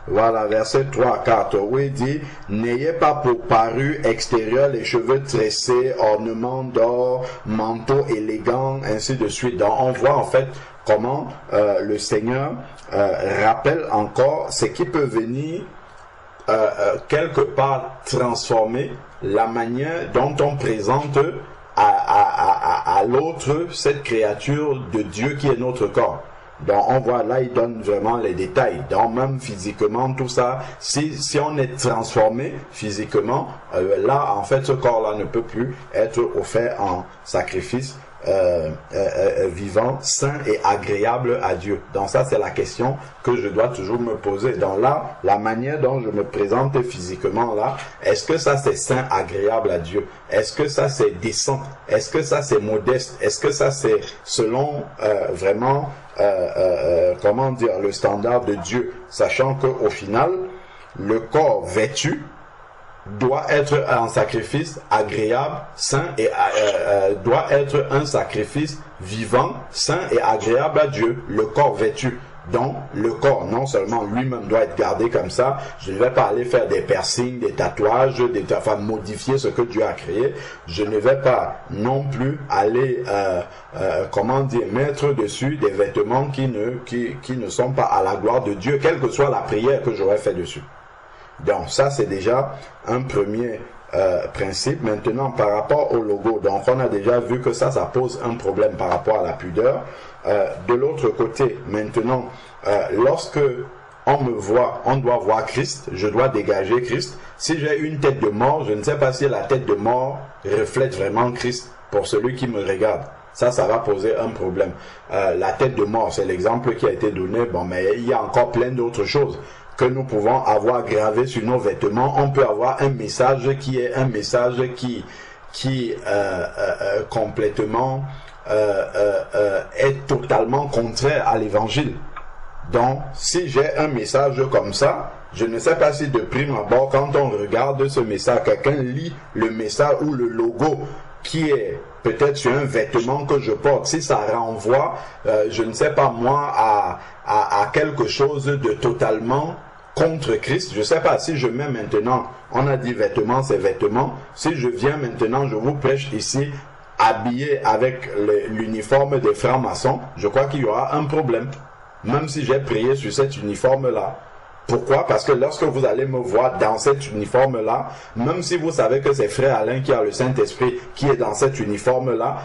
Voilà, verset 3-4, où il dit: n'ayez pas pour parure extérieure les cheveux tressés, ornements d'or, manteau élégant, ainsi de suite. Donc, on voit en fait comment le Seigneur rappelle encore ce qui peut venir quelque part transformer la manière dont on présente à l'autre cette créature de Dieu qui est notre corps. Donc on voit là, il donne vraiment les détails. Donc même physiquement, tout ça, si on est transformé physiquement, là en fait ce corps-là ne peut plus être offert en sacrifice vivant, saint et agréable à Dieu. Donc ça, c'est la question que je dois toujours me poser. Donc là, la manière dont je me présente physiquement là, est-ce que ça c'est saint, agréable à Dieu? Est-ce que ça c'est décent? Est-ce que ça c'est modeste? Est-ce que ça c'est selon vraiment comment dire, le standard de Dieu, sachant que au final, le corps vêtu doit être un sacrifice agréable, saint, et doit être un sacrifice vivant, saint et agréable à Dieu, le corps vêtu. Donc, le corps, non seulement lui-même doit être gardé comme ça, je ne vais pas aller faire des piercings, des tatouages, enfin modifier ce que Dieu a créé. Je ne vais pas non plus aller, comment dire, mettre dessus des vêtements qui ne sont pas à la gloire de Dieu, quelle que soit la prière que j'aurais fait dessus. Donc, ça c'est déjà un premier principe. Maintenant, par rapport au logo, donc on a déjà vu que ça pose un problème par rapport à la pudeur. De l'autre côté, maintenant, lorsque on me voit, on doit voir Christ, je dois dégager Christ. Si j'ai une tête de mort, je ne sais pas si la tête de mort reflète vraiment Christ pour celui qui me regarde. ça va poser un problème. La tête de mort, c'est l'exemple qui a été donné. Bon, mais il y a encore plein d'autres choses que nous pouvons avoir gravé sur nos vêtements. On peut avoir un message qui est un message qui complètement est totalement contraire à l'évangile. Donc, si j'ai un message comme ça, je ne sais pas si de prime abord, quand on regarde ce message, quelqu'un lit le message ou le logo qui est peut-être sur un vêtement que je porte, si ça renvoie, je ne sais pas moi, à quelque chose de totalement contre Christ. Je ne sais pas si je mets maintenant, on a dit vêtements, c'est vêtements. Si je viens maintenant, je vous prêche ici, habillé avec l'uniforme des francs-maçons, je crois qu'il y aura un problème. Même si j'ai prié sur cet uniforme-là. Pourquoi? Parce que lorsque vous allez me voir dans cet uniforme-là, même si vous savez que c'est Frère Alain qui a le Saint-Esprit qui est dans cet uniforme-là,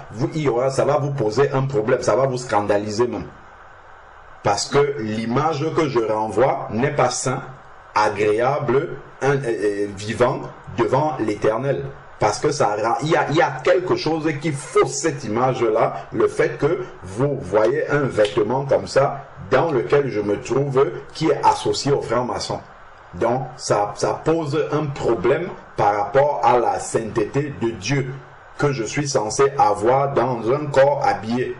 ça va vous poser un problème, ça va vous scandaliser même. Parce que l'image que je renvoie n'est pas sain, agréable, vivant devant l'Éternel. Parce que il y a quelque chose qui fausse cette image-là, le fait que vous voyez un vêtement comme ça, dans lequel je me trouve, qui est associé aux francs-maçons. Donc, ça pose un problème par rapport à la sainteté de Dieu que je suis censé avoir dans un corps habillé.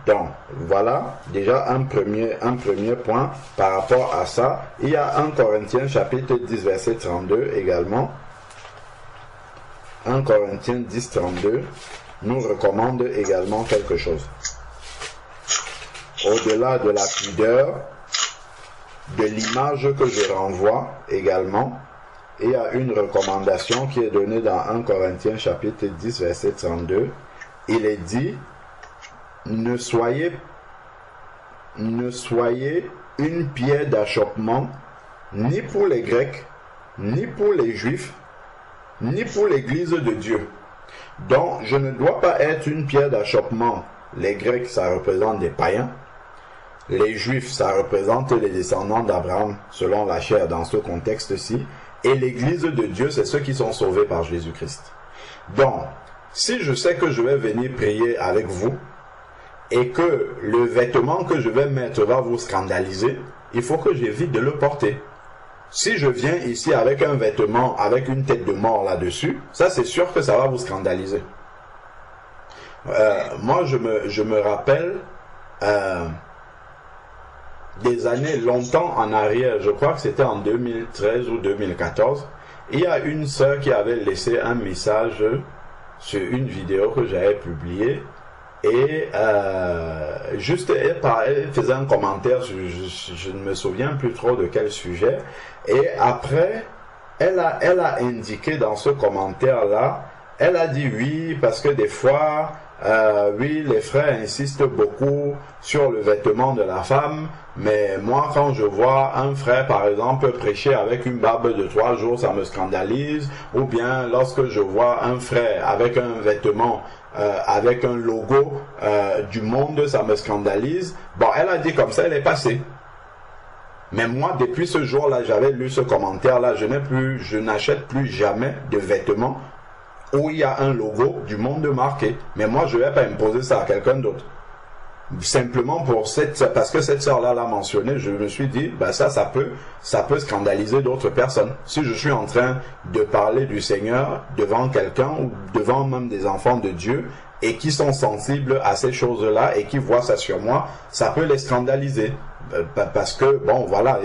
Donc, voilà déjà un premier point par rapport à ça. Il y a 1 Corinthiens chapitre 10 verset 32 également. 1 Corinthiens 10, 32 nous recommande également quelque chose. Au-delà de la pudeur, de l'image que je renvoie également, il y a une recommandation qui est donnée dans 1 Corinthiens chapitre 10 verset 32. Il est dit, ne soyez une pierre d'achoppement ni pour les Grecs, ni pour les Juifs, ni pour l'Église de Dieu. Donc, je ne dois pas être une pierre d'achoppement. Les Grecs, ça représente des païens. Les Juifs, ça représente les descendants d'Abraham, selon la chair, dans ce contexte-ci. Et l'Église de Dieu, c'est ceux qui sont sauvés par Jésus-Christ. Donc, si je sais que je vais venir prier avec vous, et que le vêtement que je vais mettre va vous scandaliser, il faut que j'évite de le porter. Si je viens ici avec un vêtement, avec une tête de mort là-dessus, ça c'est sûr que ça va vous scandaliser. Moi je me rappelle des années longtemps en arrière, je crois que c'était en 2013 ou 2014, il y a une sœur qui avait laissé un message sur une vidéo que j'avais publiée. Et juste elle faisait un commentaire, je ne me souviens plus trop de quel sujet, et après elle a indiqué dans ce commentaire là, elle a dit oui parce que des fois oui les frères insistent beaucoup sur le vêtement de la femme, mais moi quand je vois un frère par exemple prêcher avec une barbe de 3 jours, ça me scandalise, ou bien lorsque je vois un frère avec un vêtement avec un logo du monde, ça me scandalise. Bon, elle a dit comme ça, elle est passée. Mais moi, depuis ce jour-là, j'avais lu ce commentaire-là, je n'achète plus jamais de vêtements où il y a un logo du monde marqué. Mais moi, je ne vais pas imposer ça à quelqu'un d'autre. Simplement parce que cette sœur-là l'a mentionné, je me suis dit, bah ça peut scandaliser d'autres personnes. Si je suis en train de parler du Seigneur devant quelqu'un ou devant même des enfants de Dieu et qui sont sensibles à ces choses-là et qui voient ça sur moi, ça peut les scandaliser. Parce que, bon, voilà,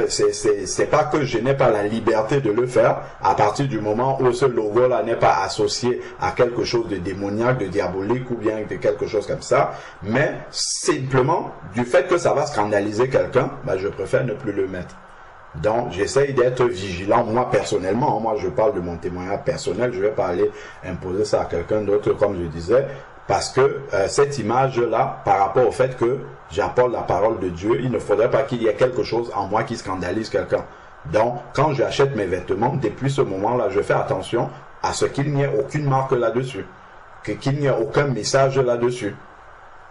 c'est pas que je n'ai pas la liberté de le faire à partir du moment où ce logo-là n'est pas associé à quelque chose de démoniaque, de diabolique ou bien de quelque chose comme ça, mais simplement du fait que ça va scandaliser quelqu'un, bah, je préfère ne plus le mettre. Donc j'essaye d'être vigilant, moi personnellement, moi je parle de mon témoignage personnel, je ne vais pas aller imposer ça à quelqu'un d'autre comme je disais, parce que cette image-là, par rapport au fait que j'apporte la parole de Dieu, il ne faudrait pas qu'il y ait quelque chose en moi qui scandalise quelqu'un. Donc, quand j'achète mes vêtements, depuis ce moment-là, je fais attention à ce qu'il n'y ait aucune marque là-dessus, qu'il n'y ait aucun message là-dessus.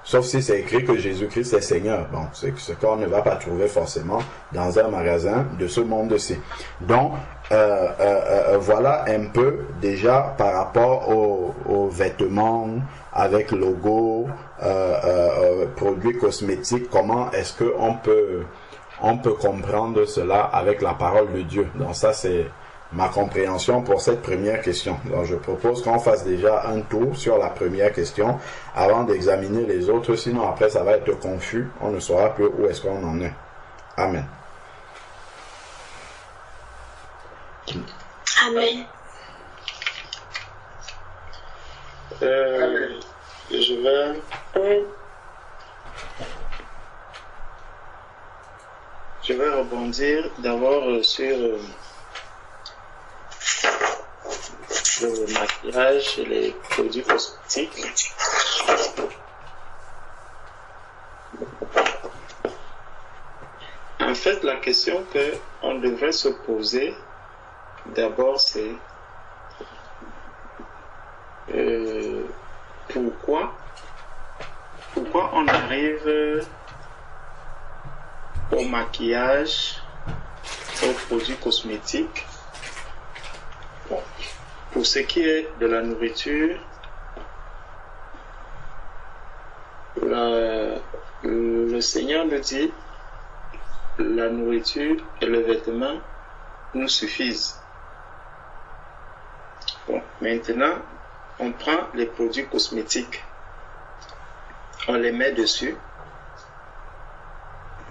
Sauf si c'est écrit que Jésus-Christ est Seigneur. Bon, c'est ce qu'on ne va pas trouver forcément dans un magasin de ce monde-ci. Donc, voilà un peu déjà par rapport aux vêtements avec logo, produits cosmétiques, comment est-ce qu'on peut comprendre cela avec la parole de Dieu. Donc ça, c'est ma compréhension pour cette première question. Donc je propose qu'on fasse déjà un tour sur la première question avant d'examiner les autres, sinon après ça va être confus, on ne saura plus où est-ce qu'on en est. Amen. Amen. Je vais rebondir d'abord sur le maquillage et les produits cosmétiques. En fait, la question qu'on devrait se poser d'abord, c'est pourquoi on arrive au maquillage, aux produits cosmétiques. Bon. Pour ce qui est de la nourriture, le Seigneur nous dit la nourriture et le vêtement nous suffisent. Bon, maintenant, on prend les produits cosmétiques, on les met dessus.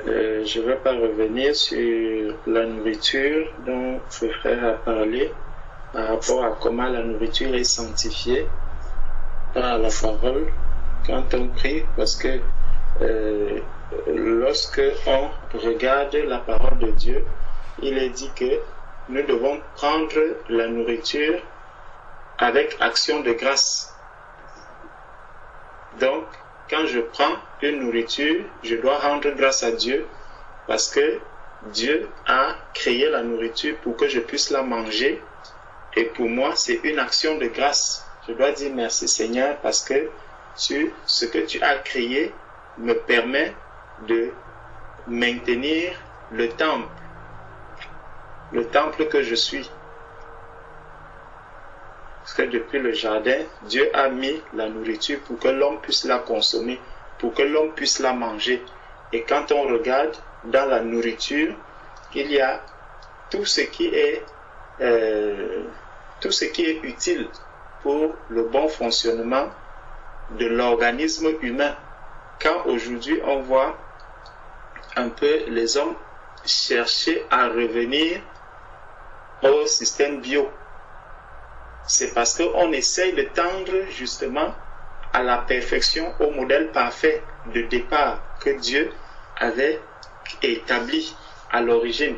Je ne vais pas revenir sur la nourriture dont ce frère a parlé par rapport à comment la nourriture est sanctifiée par la parole quand on prie, parce que lorsque on regarde la parole de Dieu, il est dit que nous devons prendre la nourriture avec action de grâce. Donc, quand je prends une nourriture, je dois rendre grâce à Dieu parce que Dieu a créé la nourriture pour que je puisse la manger. Et pour moi, c'est une action de grâce. Je dois dire merci Seigneur parce que ce que tu as créé me permet de maintenir le temple que je suis. Parce que depuis le jardin, Dieu a mis la nourriture pour que l'homme puisse la consommer, pour que l'homme puisse la manger. Et quand on regarde dans la nourriture, il y a tout ce qui est utile pour le bon fonctionnement de l'organisme humain. Quand aujourd'hui on voit un peu les hommes chercher à revenir au système bio, c'est parce qu'on essaye de tendre justement à la perfection, au modèle parfait de départ que Dieu avait établi à l'origine.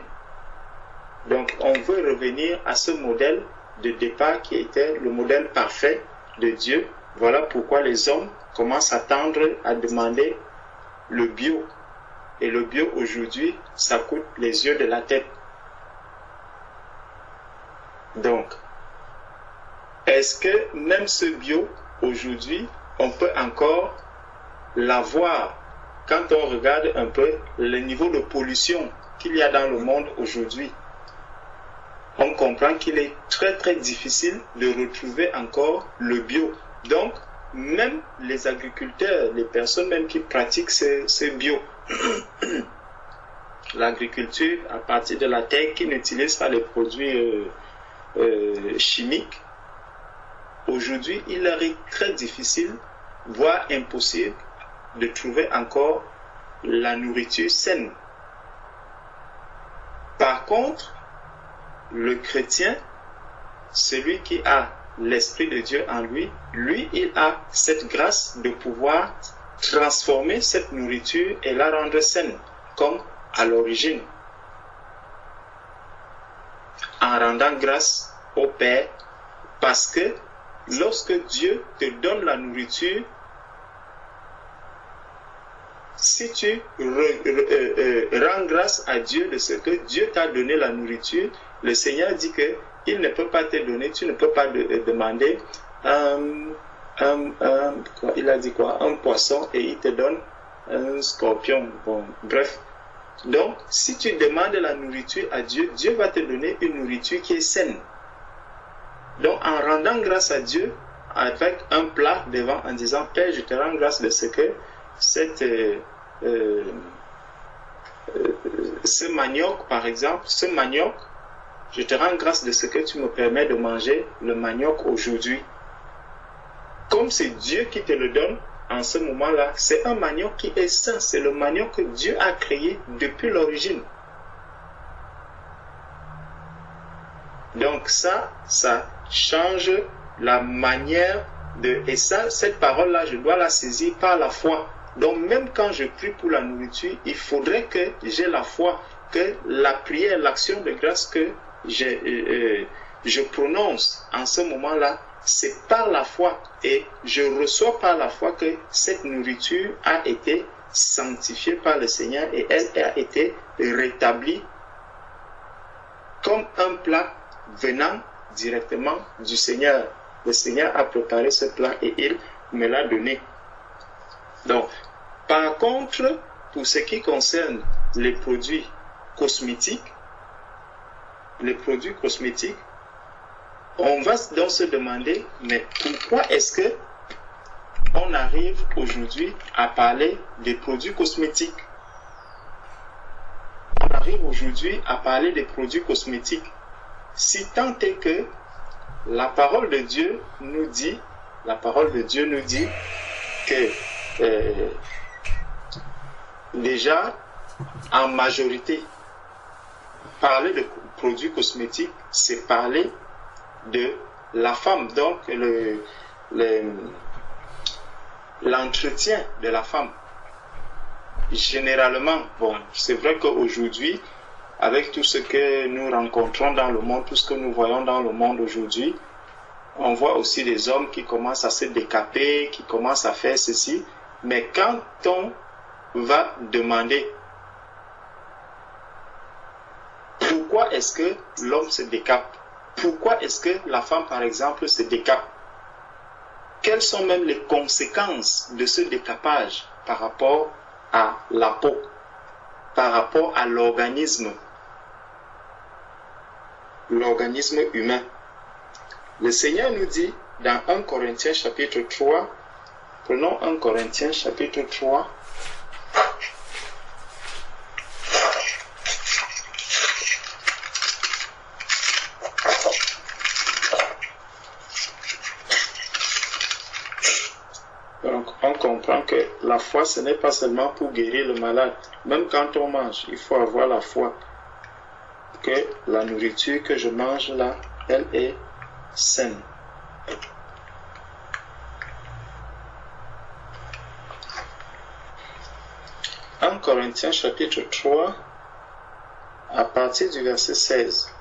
Donc on veut revenir à ce modèle de départ qui était le modèle parfait de Dieu. Voilà pourquoi les hommes commencent à tendre à demander le bio. Et le bio aujourd'hui, ça coûte les yeux de la tête. Donc, est-ce que même ce bio, aujourd'hui, on peut encore l'avoir quand on regarde un peu le niveau de pollution qu'il y a dans le monde aujourd'hui? On comprend qu'il est très très difficile de retrouver encore le bio. Donc, même les agriculteurs, les personnes même qui pratiquent ce bio, l'agriculture à partir de la terre qui n'utilise pas les produits chimiques, aujourd'hui, il est très difficile, voire impossible, de trouver encore la nourriture saine. Par contre, le chrétien, celui qui a l'Esprit de Dieu en lui, il a cette grâce de pouvoir transformer cette nourriture et la rendre saine, comme à l'origine. En rendant grâce au Père, parce que lorsque Dieu te donne la nourriture, si tu rends grâce à Dieu de ce que Dieu t'a donné la nourriture, le Seigneur dit que il ne peut pas te donner, tu ne peux pas demander il a dit quoi? Un poisson et il te donne un scorpion. Bon, bref. Donc, si tu demandes la nourriture à Dieu, Dieu va te donner une nourriture qui est saine. Donc, en rendant grâce à Dieu, avec un plat devant, en disant, Père, je te rends grâce de ce que ce manioc, par exemple, ce manioc, je te rends grâce de ce que tu me permets de manger le manioc aujourd'hui. Comme c'est Dieu qui te le donne, en ce moment-là, c'est un manioc qui est sain. C'est le manioc que Dieu a créé depuis l'origine. Donc ça change la manière de... Et ça, cette parole-là, je dois la saisir par la foi. Donc même quand je prie pour la nourriture, il faudrait que j'ai la foi, que la prière, l'action de grâce que je prononce en ce moment-là, c'est par la foi. Et je reçois par la foi que cette nourriture a été sanctifiée par le Seigneur et elle a été rétablie comme un plat venant directement du Seigneur. Le Seigneur a préparé ce plat et il me l'a donné. Donc, par contre, pour ce qui concerne les produits cosmétiques, on va donc se demander, mais pourquoi est-ce que on arrive aujourd'hui à parler des produits cosmétiques? On arrive aujourd'hui à parler des produits cosmétiques, si tant est que la parole de Dieu nous dit que déjà, en majorité, parler de produits cosmétiques, c'est parler de la femme, donc l'entretien de la femme. Généralement, bon, c'est vrai qu'aujourd'hui, avec tout ce que nous rencontrons dans le monde, tout ce que nous voyons dans le monde aujourd'hui, on voit aussi des hommes qui commencent à se décaper, qui commencent à faire ceci. Mais quand on va demander pourquoi est-ce que l'homme se décape, pourquoi est-ce que la femme, par exemple, se décape, quelles sont même les conséquences de ce décapage par rapport à la peau, par rapport à l'organisme humain. Le Seigneur nous dit dans 1 Corinthiens chapitre 3, prenons 1 Corinthiens chapitre 3, donc on comprend que la foi ce n'est pas seulement pour guérir le malade. Même quand on mange, il faut avoir la foi que la nourriture que je mange là, elle est saine. En Corinthiens chapitre 3, à partir du verset 16.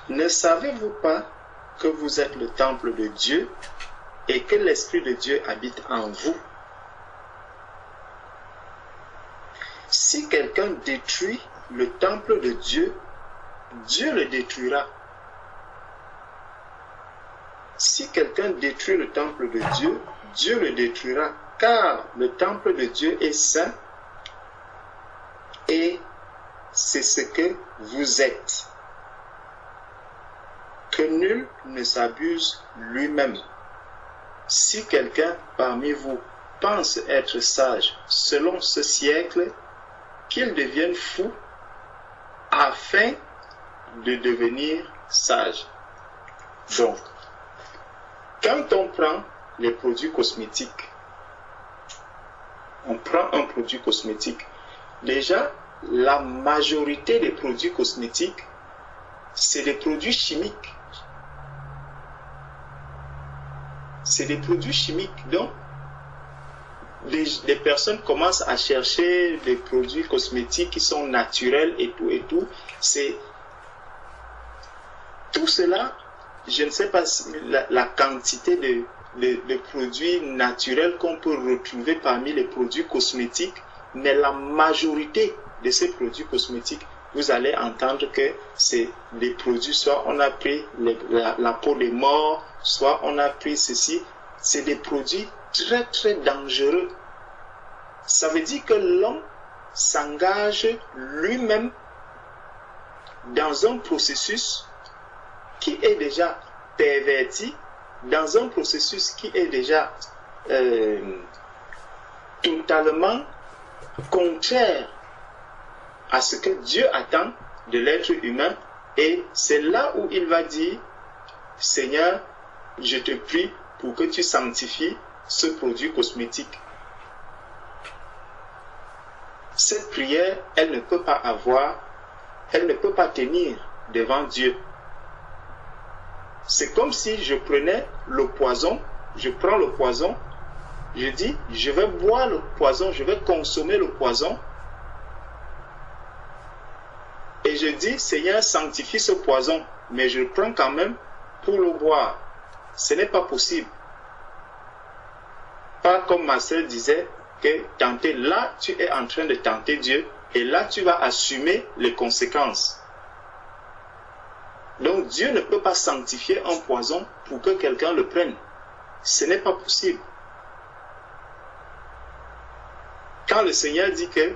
Ne savez-vous pas que vous êtes le temple de Dieu et que l'Esprit de Dieu habite en vous? Si quelqu'un détruit le temple de Dieu, Dieu le détruira. Si quelqu'un détruit le temple de Dieu, Dieu le détruira, car le temple de Dieu est saint et c'est ce que vous êtes. Que nul ne s'abuse lui-même. Si quelqu'un parmi vous pense être sage selon ce siècle, qu'il devienne fou afin de devenir sage. Donc, quand on prend les produits cosmétiques, on prend un produit cosmétique. Déjà, la majorité des produits cosmétiques, c'est des produits chimiques. C'est des produits chimiques. Donc, des personnes commencent à chercher des produits cosmétiques qui sont naturels et tout et tout. C'est tout cela. Je ne sais pas si la quantité de produits naturels qu'on peut retrouver parmi les produits cosmétiques, mais la majorité de ces produits cosmétiques, vous allez entendre que c'est des produits, soit on a pris la peau des morts, soit on a pris ceci. c'est des produits très très dangereux. Ça veut dire que l'homme s'engage lui-même dans un processus qui est déjà perverti, dans un processus qui est déjà totalement contraire à ce que Dieu attend de l'être humain. Et c'est là où il va dire, Seigneur, je te prie pour que tu sanctifies ce produit cosmétique. Cette prière, elle ne peut pas tenir devant Dieu. C'est comme si je prenais le poison, je prends le poison, je dis, je vais boire le poison, je vais consommer le poison, et je dis, Seigneur, sanctifie ce poison, mais je le prends quand même pour le boire. Ce n'est pas possible. Pas comme ma sœur disait, que tenter, là tu es en train de tenter Dieu, et là tu vas assumer les conséquences. Donc Dieu ne peut pas sanctifier un poison pour que quelqu'un le prenne. Ce n'est pas possible. Quand le Seigneur dit que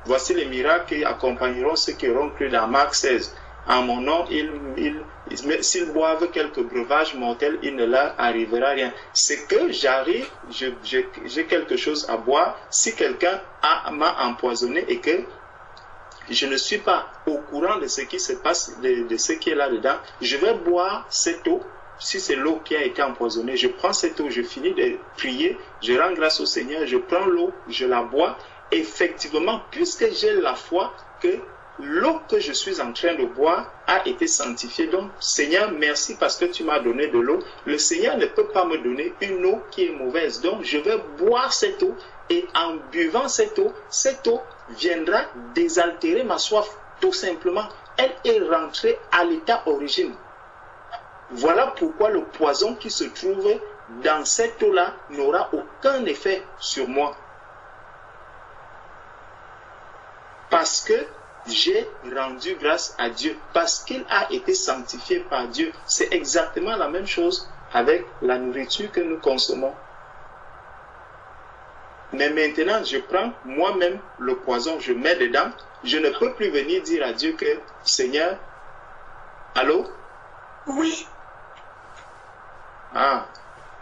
voici les miracles qui accompagneront ceux qui auront cru dans Marc 16. En mon nom, s'ils boivent quelques breuvages mortels, il ne leur arrivera rien. C'est que j'arrive, j'ai quelque chose à boire. Si quelqu'un m'a empoisonné et que je ne suis pas au courant de ce qui se passe, de ce qui est là-dedans, je vais boire cette eau. Si c'est l'eau qui a été empoisonnée, je prends cette eau, je finis de prier, je rends grâce au Seigneur, je prends l'eau, je la bois. Effectivement, puisque j'ai la foi que l'eau que je suis en train de boire a été sanctifiée. Donc, Seigneur, merci parce que tu m'as donné de l'eau. Le Seigneur ne peut pas me donner une eau qui est mauvaise. Donc, je vais boire cette eau et en buvant cette eau viendra désaltérer ma soif. Tout simplement, elle est rentrée à l'état origine. Voilà pourquoi le poison qui se trouve dans cette eau-là n'aura aucun effet sur moi. Parce que j'ai rendu grâce à Dieu, parce qu'il a été sanctifié par Dieu. C'est exactement la même chose avec la nourriture que nous consommons. Mais maintenant, je prends moi-même le poison, je mets dedans. Je ne peux plus venir dire à Dieu que, Seigneur, allô? Oui. Ah,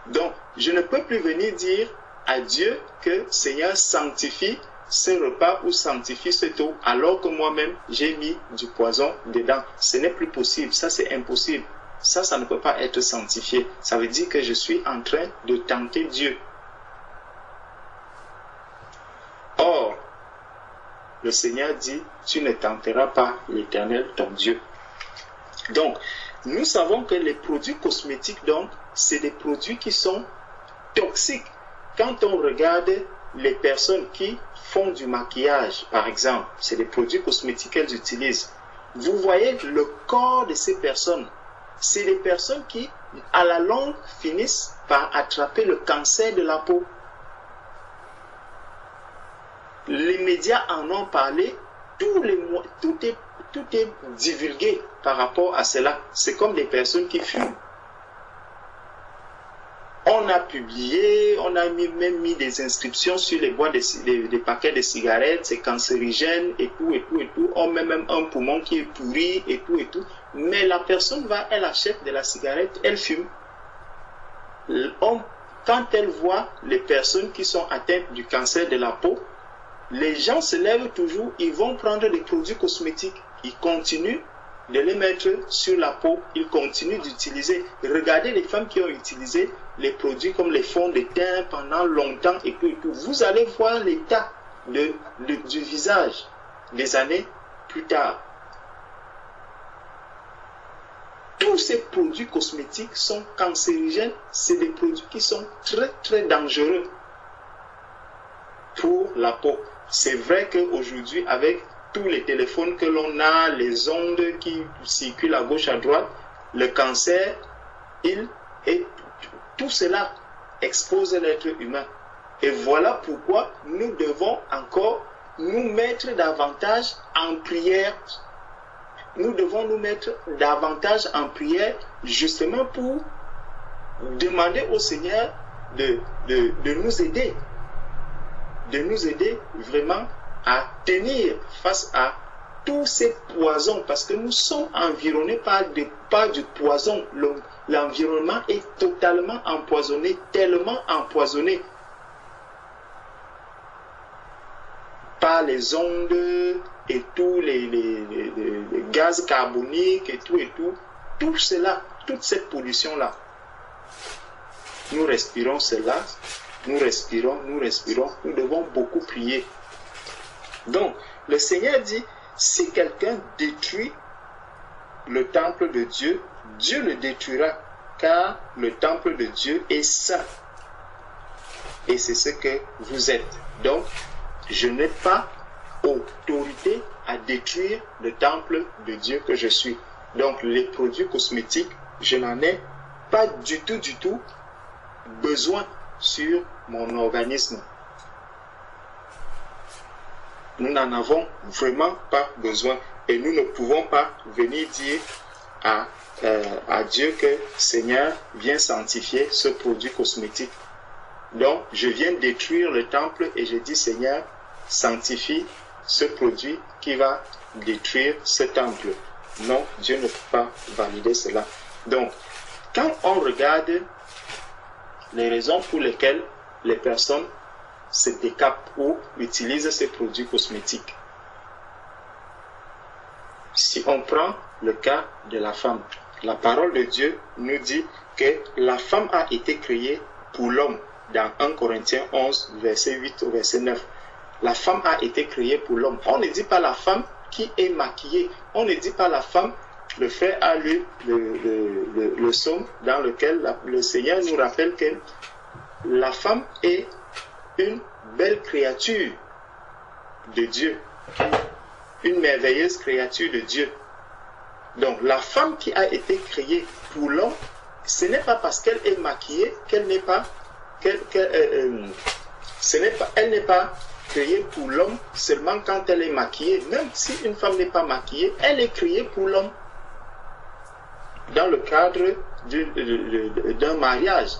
donc, je ne peux plus venir dire à Dieu que, Seigneur, sanctifie ce repas ou sanctifie cette eau, alors que moi-même, j'ai mis du poison dedans. Ce n'est plus possible, ça c'est impossible. Ça ne peut pas être sanctifié. Ça veut dire que je suis en train de tenter Dieu. Or, le Seigneur dit, tu ne tenteras pas l'Éternel, ton Dieu. Donc, nous savons que les produits cosmétiques, donc, c'est des produits qui sont toxiques. Quand on regarde les personnes qui font du maquillage, par exemple, c'est des produits cosmétiques qu'elles utilisent. Vous voyez le corps de ces personnes. C'est des personnes qui, à la longue, finissent par attraper le cancer de la peau. Les médias en ont parlé, tout est divulgué par rapport à cela. C'est comme des personnes qui fument. On a publié, on a même mis des inscriptions sur les boîtes des paquets de cigarettes, c'est cancérigène et tout. On met même un poumon qui est pourri et tout. Mais la personne elle achète de la cigarette, elle fume. Quand elle voit les personnes qui sont atteintes du cancer de la peau, les gens se lèvent toujours, ils vont prendre des produits cosmétiques. Ils continuent de les mettre sur la peau, ils continuent d'utiliser. Regardez les femmes qui ont utilisé les produits comme les fonds de teint pendant longtemps et tout. Vous allez voir l'état du visage des années plus tard. Tous ces produits cosmétiques sont cancérigènes, c'est des produits qui sont très très dangereux pour la peau. C'est vrai qu'aujourd'hui, avec tous les téléphones que l'on a, les ondes qui circulent à gauche, à droite, le cancer, tout cela expose l'être humain. Et voilà pourquoi nous devons encore nous mettre davantage en prière. Nous devons nous mettre davantage en prière justement pour demander au Seigneur de nous aider. De nous aider vraiment à tenir face à tous ces poisons, parce que nous sommes environnés par du poison. L'environnement est totalement empoisonné, tellement empoisonné par les ondes et tous les gaz carboniques et tout cela, toute cette pollution-là. Nous respirons cela, nous respirons, nous devons beaucoup prier. Donc, le Seigneur dit, si quelqu'un détruit le temple de Dieu, Dieu le détruira, car le temple de Dieu est saint. Et c'est ce que vous êtes. Donc, je n'ai pas autorité à détruire le temple de Dieu que je suis. Donc, les produits cosmétiques, je n'en ai pas du tout besoin sur mon organisme. Nous n'en avons vraiment pas besoin. Et nous ne pouvons pas venir dire à Dieu que Seigneur, viens sanctifier ce produit cosmétique. Donc, je viens détruire le temple et je dis Seigneur, sanctifie ce produit qui va détruire ce temple. Non, Dieu ne peut pas valider cela. Donc, quand on regarde les raisons pour lesquelles les personnes se décapent ou utilisent ces produits cosmétiques. Si on prend le cas de la femme, la parole de Dieu nous dit que la femme a été créée pour l'homme. Dans 1 Corinthiens 11, verset 8 au verset 9. La femme a été créée pour l'homme. On ne dit pas la femme qui est maquillée. On ne dit pas la femme. Le frère a lu le psaume dans lequel le Seigneur nous rappelle que la femme est une belle créature de Dieu, une merveilleuse créature de Dieu. Donc la femme qui a été créée pour l'homme, ce n'est pas parce qu'elle est maquillée qu'elle n'est pas, elle n'est pas créée pour l'homme seulement quand elle est maquillée. Même si une femme n'est pas maquillée, elle est créée pour l'homme. Dans le cadre d'un mariage.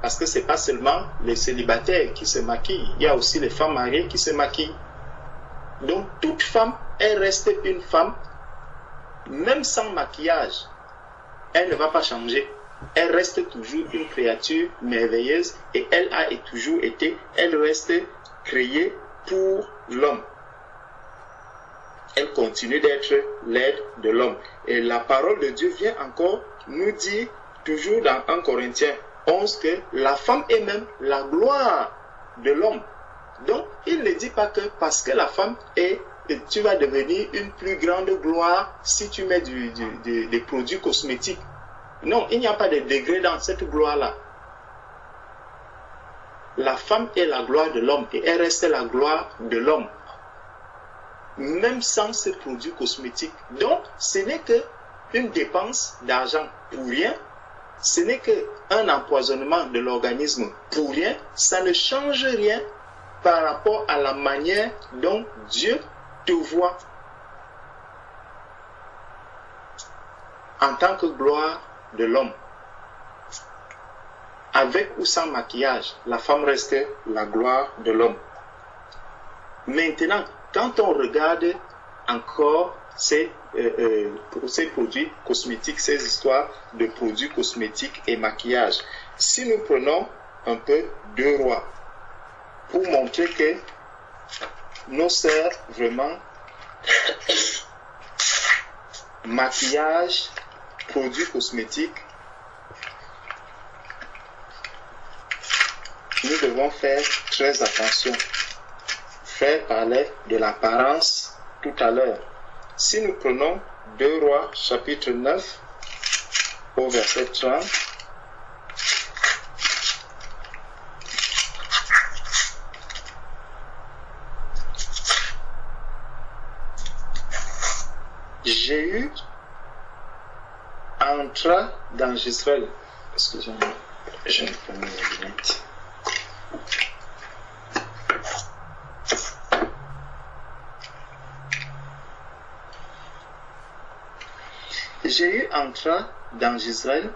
Parce que ce n'est pas seulement les célibataires qui se maquillent, il y a aussi les femmes mariées qui se maquillent. Donc toute femme, elle reste une femme, même sans maquillage. Elle ne va pas changer. Elle reste toujours une créature merveilleuse et elle a toujours été, elle reste créée pour l'homme. Elle continue d'être l'aide de l'homme. Et la parole de Dieu vient encore nous dire, toujours dans 1 Corinthiens 11, que la femme est même la gloire de l'homme. Donc, il ne dit pas que parce que la femme est, tu vas devenir une plus grande gloire si tu mets des produits cosmétiques. Non, il n'y a pas de degré dans cette gloire-là. La femme est la gloire de l'homme et elle reste la gloire de l'homme. Même sans ces produits cosmétiques. Donc, ce n'est qu'une dépense d'argent pour rien. Ce n'est qu'un empoisonnement de l'organisme pour rien. Ça ne change rien par rapport à la manière dont Dieu te voit. En tant que gloire de l'homme. Avec ou sans maquillage, la femme reste la gloire de l'homme. Maintenant, quand on regarde encore ces produits cosmétiques, ces histoires de produits cosmétiques et maquillage, si nous prenons un peu 2 Rois, pour montrer que nos sœurs, vraiment, maquillage, produits cosmétiques, nous devons faire très attention. Frère parlait de l'apparence tout à l'heure. Si nous prenons 2 Rois, chapitre 9, au verset 30, Jéhu entra dans Israël. Excusez-moi, je vais prendre mes lunettes. Jéhu entra dans Israël.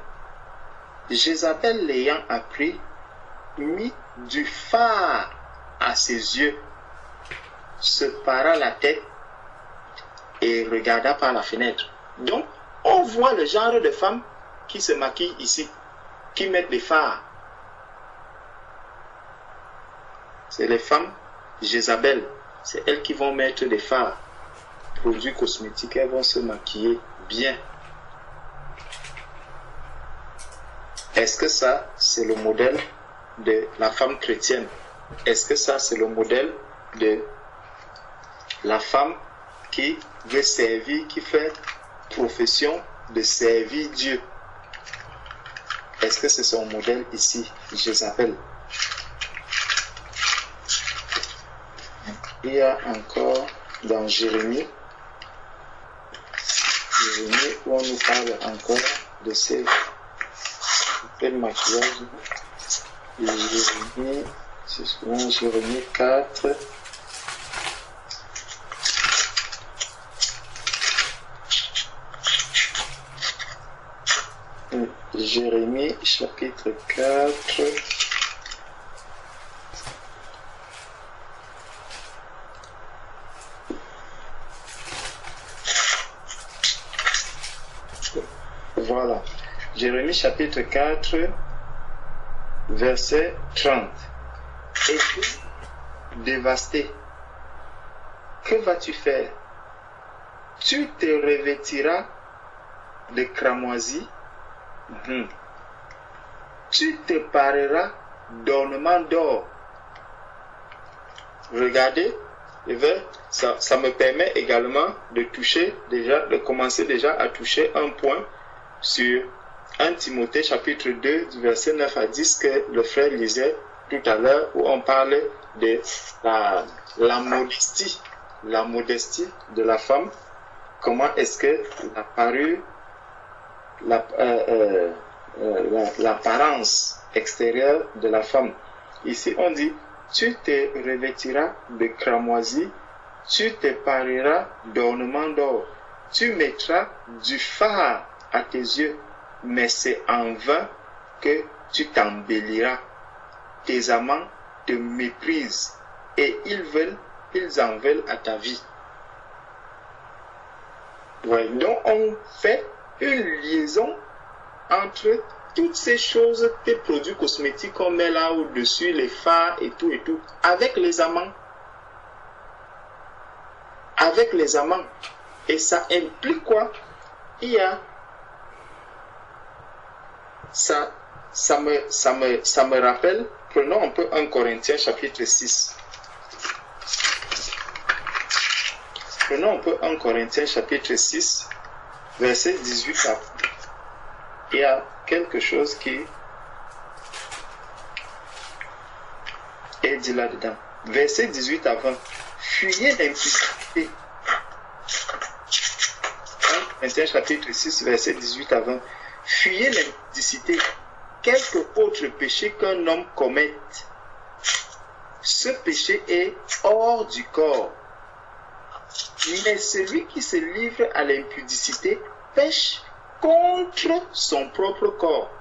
Jézabel l'ayant appris, mit du fard à ses yeux, se para la tête et regarda par la fenêtre. Donc, on voit le genre de femmes qui se maquillent ici, qui mettent des fards. C'est les femmes Jézabel. C'est elles qui vont mettre des fards, produits cosmétiques. Elles vont se maquiller bien. Est-ce que ça, c'est le modèle de la femme chrétienne? Est-ce que ça, c'est le modèle de la femme qui veut servir, qui fait profession de servir Dieu? Est-ce que c'est son modèle ici, Jézabel? Il y a encore dans Jérémie où on nous parle encore de ces maquillages. Jérémie, c'est souvent Jérémie 4. Jérémie chapitre 4. Voilà. Jérémie chapitre 4, verset 30. Et tu dévasté, que vas-tu faire? Tu te revêtiras de cramoisie. Tu te pareras d'ornements d'or. Regardez, ça me permet également de commencer déjà à toucher un point sur 1 Timothée chapitre 2 du verset 9 à 10 que le frère lisait tout à l'heure, où on parle de la modestie de la femme. Comment est-ce que l'apparence extérieure de la femme. Ici on dit, tu te revêtiras de cramoisie, tu te pareras d'ornements d'or, tu mettras du fard à tes yeux, mais c'est en vain que tu t'embelliras. Tes amants te méprisent et ils en veulent à ta vie. Ouais, donc on fait une liaison entre toutes ces choses, les produits cosmétiques qu'on met là au-dessus, les fards et tout, avec les amants. Avec les amants. Et ça implique quoi? Il y a ça me rappelle, prenons un peu 1 Corinthiens chapitre 6. Prenons un peu 1 Corinthiens chapitre 6, verset 18 à... Il y a quelque chose qui est dit là-dedans. Verset 18 à 20. Fuyez l'impudicité. 1 Corinthiens chapitre 6, verset 18 à 20. Fuyez l'impudicité. Quelque autre péché qu'un homme commette, ce péché est hors du corps. Mais celui qui se livre à l'impudicité pêche contre son propre corps.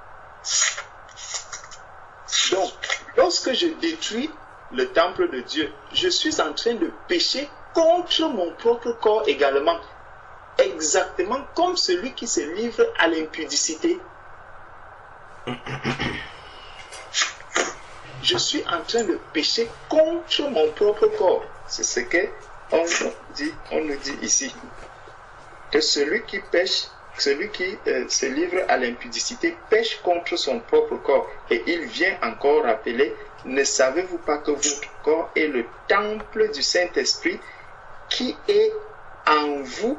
Donc, lorsque je détruis le temple de Dieu, je suis en train de pécher contre mon propre corps également. Exactement comme celui qui se livre à l'impudicité. Je suis en train de pécher contre mon propre corps. C'est ce qu'on nous dit ici. Que celui qui pêche, celui qui se livre à l'impudicité pêche contre son propre corps. Et il vient encore rappeler, ne savez-vous pas que votre corps est le temple du Saint-Esprit qui est en vous,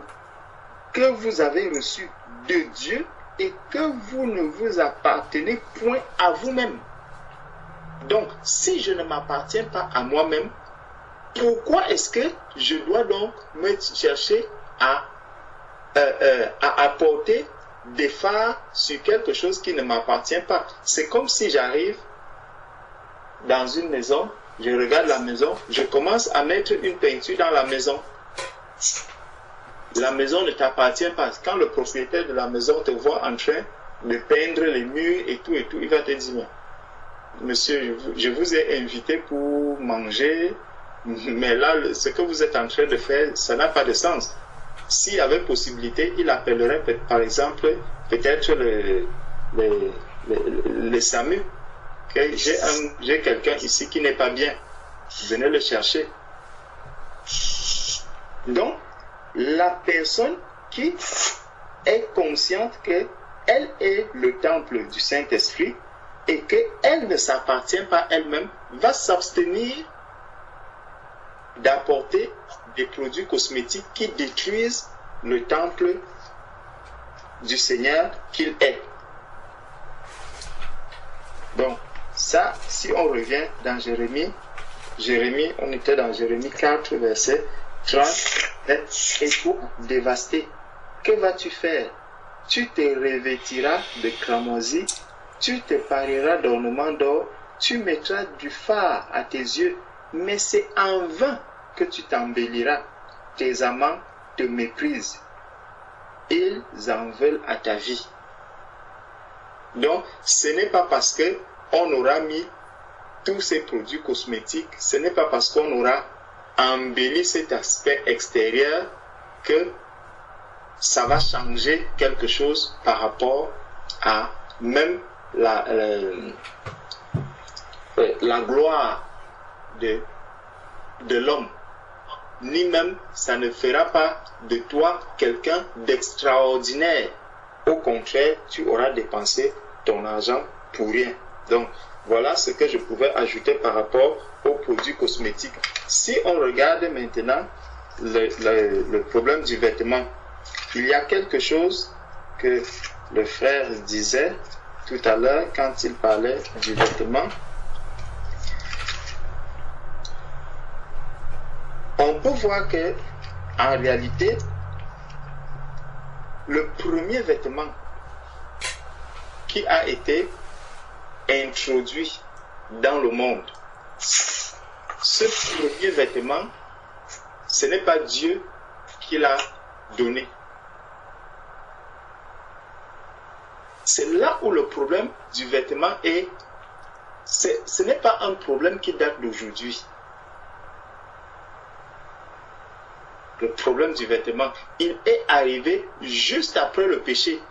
que vous avez reçu de Dieu et que vous ne vous appartenez point à vous-même. Donc, si je ne m'appartiens pas à moi-même, pourquoi est-ce que je dois donc me chercher à apporter des fards sur quelque chose qui ne m'appartient pas? C'est comme si j'arrive dans une maison, je regarde la maison, je commence à mettre une peinture dans la maison. La maison ne t'appartient pas. Quand le propriétaire de la maison te voit en train de peindre les murs et tout, il va te dire, mais, monsieur, je vous ai invité pour manger, mais là, ce que vous êtes en train de faire, ça n'a pas de sens. S'il y avait possibilité, il appellerait, par exemple, peut-être le SAMU. Okay? J'ai quelqu'un ici qui n'est pas bien. Venez le chercher. Donc, la personne qui est consciente qu'elle est le temple du Saint-Esprit et qu'elle ne s'appartient pas elle-même, va s'abstenir d'apporter des produits cosmétiques qui détruisent le temple du Seigneur qu'il est. Donc, ça, si on revient dans Jérémie, on était dans Jérémie 4, verset 30, et pour dévaster, que vas-tu faire? Tu te revêtiras de cramoisi, tu te parieras d'ornements d'or, tu mettras du fard à tes yeux, mais c'est en vain que tu t'embelliras. Tes amants te méprisent. Ils en veulent à ta vie. Donc, ce n'est pas parce que on aura mis tous ces produits cosmétiques, ce n'est pas parce qu'on aura embelli cet aspect extérieur que ça va changer quelque chose par rapport à même la gloire de l'homme. Ni même ça ne fera pas de toi quelqu'un d'extraordinaire. Au contraire, tu auras dépensé ton argent pour rien. Donc, voilà ce que je pouvais ajouter par rapport aux produits cosmétiques. Si on regarde maintenant le problème du vêtement, il y a quelque chose que le frère disait tout à l'heure quand il parlait du vêtement. On peut voir que, en réalité, le premier vêtement qui a été introduit dans le monde, ce premier vêtement, ce n'est pas Dieu qui l'a donné. C'est là où le problème du vêtement est. Ce n'est pas un problème qui date d'aujourd'hui. Le problème du vêtement, il est arrivé juste après le péché.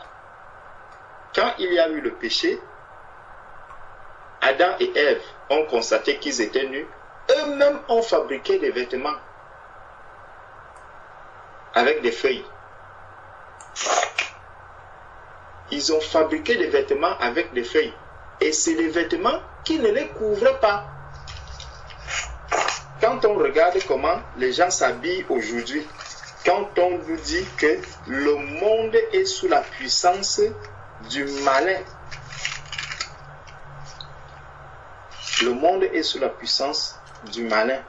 Quand il y a eu le péché, Adam et Ève ont constaté qu'ils étaient nus. Eux-mêmes ont fabriqué des vêtements avec des feuilles. Ils ont fabriqué des vêtements avec des feuilles. Et c'est des vêtements qui ne les couvraient pas. Quand on regarde comment les gens s'habillent aujourd'hui, quand on nous dit que le monde est sous la puissance du malin, le monde est sous la puissance du malin.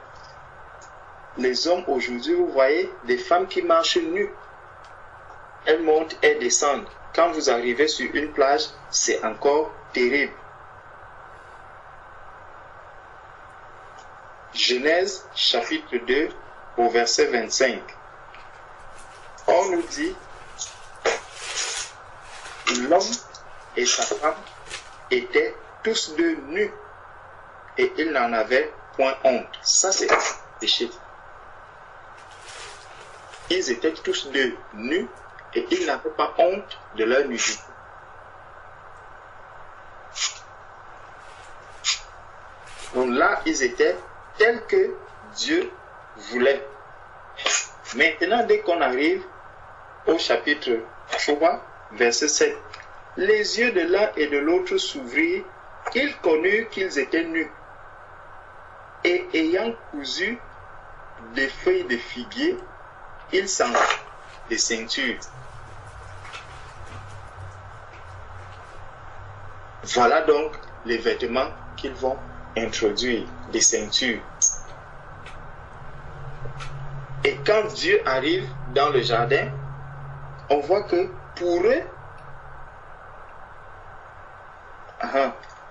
Les hommes aujourd'hui, vous voyez des femmes qui marchent nues. Elles montent et descendent. Quand vous arrivez sur une plage, c'est encore terrible. Genèse chapitre 2 au verset 25. On nous dit, l'homme et sa femme étaient tous deux nus et ils n'en avaient point honte. Ça c'est péché. Ils étaient tous deux nus et ils n'avaient pas honte de leur nudité. Donc là, ils étaient tels que Dieu voulait. Maintenant, dès qu'on arrive au chapitre 3, verset 7, les yeux de l'un et de l'autre s'ouvrirent, ils connurent qu'ils étaient nus. Et ayant cousu des feuilles de figuier, ils s'en des ceintures. Voilà donc les vêtements qu'ils vont introduire, des ceintures. Et quand Dieu arrive dans le jardin, on voit que pour eux,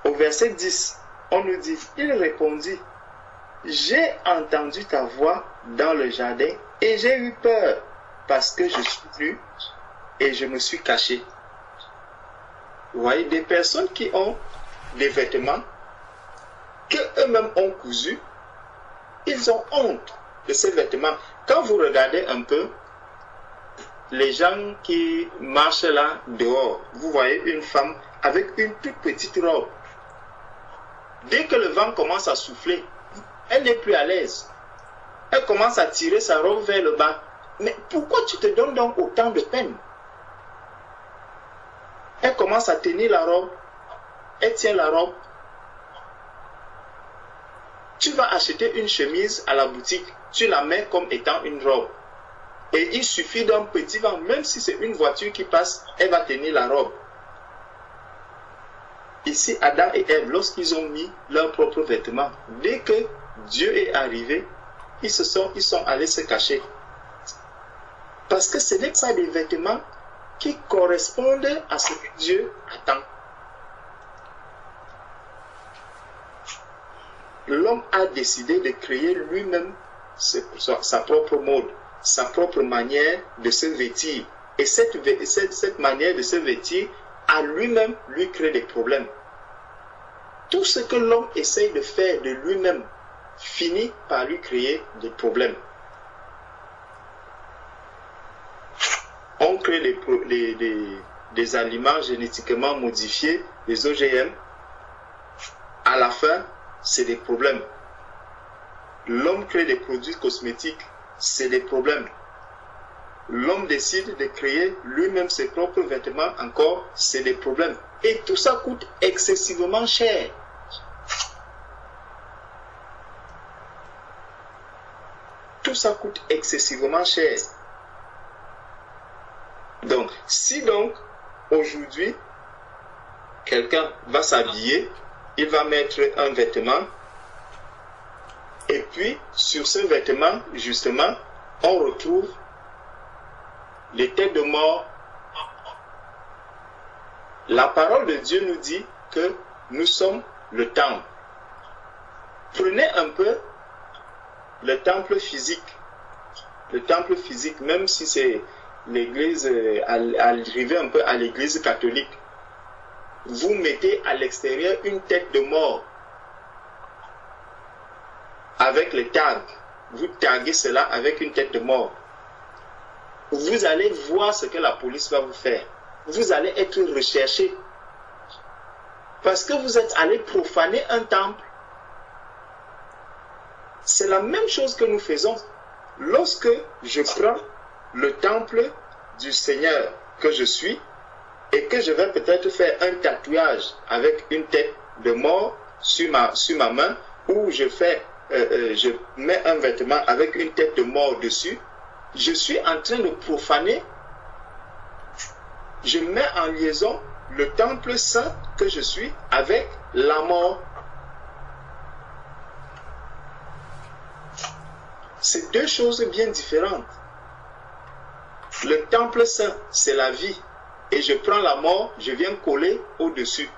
au verset 10, on nous dit, il répondit, j'ai entendu ta voix dans le jardin et j'ai eu peur parce que je suis nu et je me suis caché. Vous voyez, des personnes qui ont des vêtements qu'eux-mêmes ont cousus, ils ont honte de ces vêtements. Quand vous regardez un peu les gens qui marchent là dehors, vous voyez une femme avec une toute petite robe. Dès que le vent commence à souffler, elle n'est plus à l'aise. Elle commence à tirer sa robe vers le bas. Mais pourquoi tu te donnes donc autant de peine? Elle commence à tenir la robe. Elle tient la robe. Tu vas acheter une chemise à la boutique. Tu la mets comme étant une robe. Et il suffit d'un petit vent. Même si c'est une voiture qui passe, elle va tenir la robe. Ici, Adam et Ève, lorsqu'ils ont mis leurs propres vêtements, dès que Dieu est arrivé, ils sont allés se cacher. Parce que ce n'est pas des vêtements qui correspondent à ce que Dieu attend. L'homme a décidé de créer lui-même sa propre mode, sa propre manière de se vêtir. Et cette manière de se vêtir, à lui-même, lui crée des problèmes. Tout ce que l'homme essaye de faire de lui-même finit par lui créer des problèmes. On crée des aliments génétiquement modifiés, des OGM. À la fin, c'est des problèmes. L'homme crée des produits cosmétiques, c'est des problèmes. L'homme décide de créer lui-même ses propres vêtements, encore, c'est des problèmes. Et tout ça coûte excessivement cher. Tout ça coûte excessivement cher. Donc, si donc, aujourd'hui, quelqu'un va s'habiller, il va mettre un vêtement, et puis, sur ce vêtement, justement, on retrouve les têtes de mort. La parole de Dieu nous dit que nous sommes le temple. Prenez un peu le temple physique. Le temple physique, même si c'est l'église, arrivé un peu à l'église catholique, vous mettez à l'extérieur une tête de mort avec les tags. Vous taguez cela avec une tête de mort. Vous allez voir ce que la police va vous faire. Vous allez être recherché. Parce que vous êtes allé profaner un temple. C'est la même chose que nous faisons. Lorsque je prends le temple du Seigneur que je suis et que je vais peut-être faire un tatouage avec une tête de mort sur ma main, ou je mets un vêtement avec une tête de mort dessus, je suis en train de profaner. Je mets en liaison le temple saint que je suis avec la mort. C'est deux choses bien différentes. Le temple saint, c'est la vie. Et je prends la mort, je viens coller au-dessus.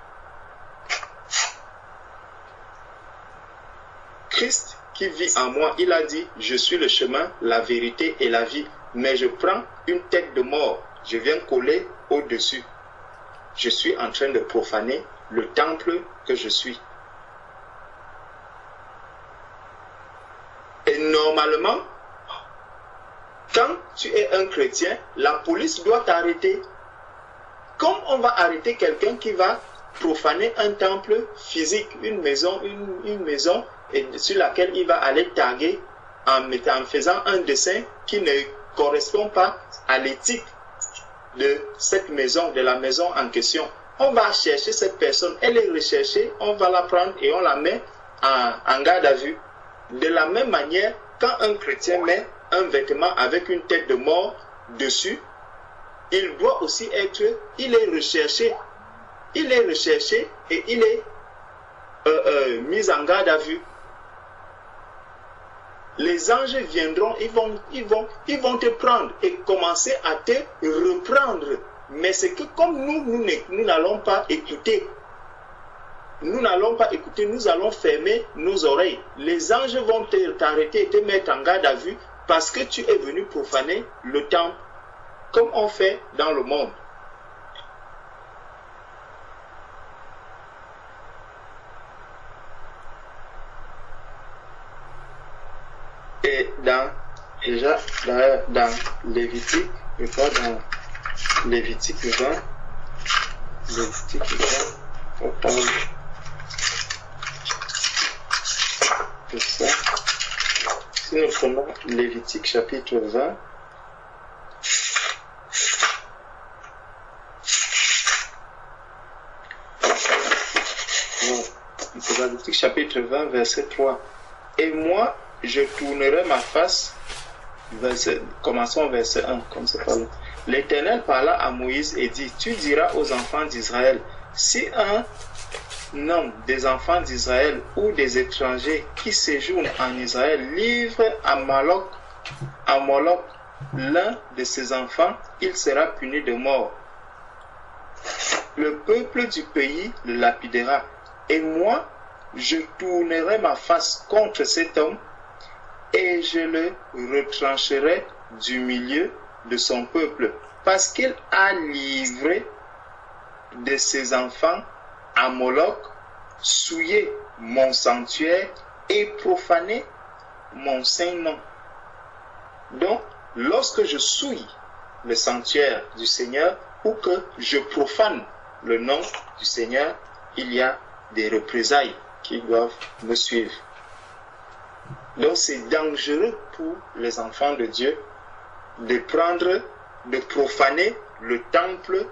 Christ qui vit en moi, il a dit, je suis le chemin, la vérité et la vie. Mais je prends une tête de mort, je viens coller au-dessus. Je suis en train de profaner le temple que je suis. Et normalement, quand tu es un chrétien, la police doit t'arrêter. Comme on va arrêter quelqu'un qui va profaner un temple physique, une maison sur laquelle il va aller taguer en faisant un dessin qui ne correspond pas à l'éthique de cette maison, de la maison en question. On va chercher cette personne, elle est recherchée, on va la prendre et on la met en garde à vue. De la même manière, quand un chrétien met un vêtement avec une tête de mort dessus, il doit aussi être, il est recherché et il est mis en garde à vue. Les anges viendront, ils vont te prendre et commencer à te reprendre. Mais c'est que comme nous n'allons pas écouter, nous allons fermer nos oreilles. Les anges vont t'arrêter et te mettre en garde à vue parce que tu es venu profaner le temple, comme on fait dans le monde. Et déjà dans Lévitique, je crois dans Lévitique 20, on parle de ça. Si nous prenons Lévitique chapitre 20, Lévitique chapitre 20, verset 3. Et moi, je tournerai ma face, commençons verset 1, comme c'est pas long. L'Éternel parla à Moïse et dit, tu diras aux enfants d'Israël, si un homme des enfants d'Israël ou des étrangers qui séjournent en Israël livre à Moloch l'un de ses enfants, il sera puni de mort. Le peuple du pays le lapidera. Et moi, je tournerai ma face contre cet homme et je le retrancherai du milieu de son peuple, parce qu'il a livré de ses enfants à Moloch, souillé mon sanctuaire et profané mon saint nom. Donc, lorsque je souille le sanctuaire du Seigneur ou que je profane le nom du Seigneur, il y a des représailles qui doivent me suivre. Donc c'est dangereux pour les enfants de Dieu de profaner le temple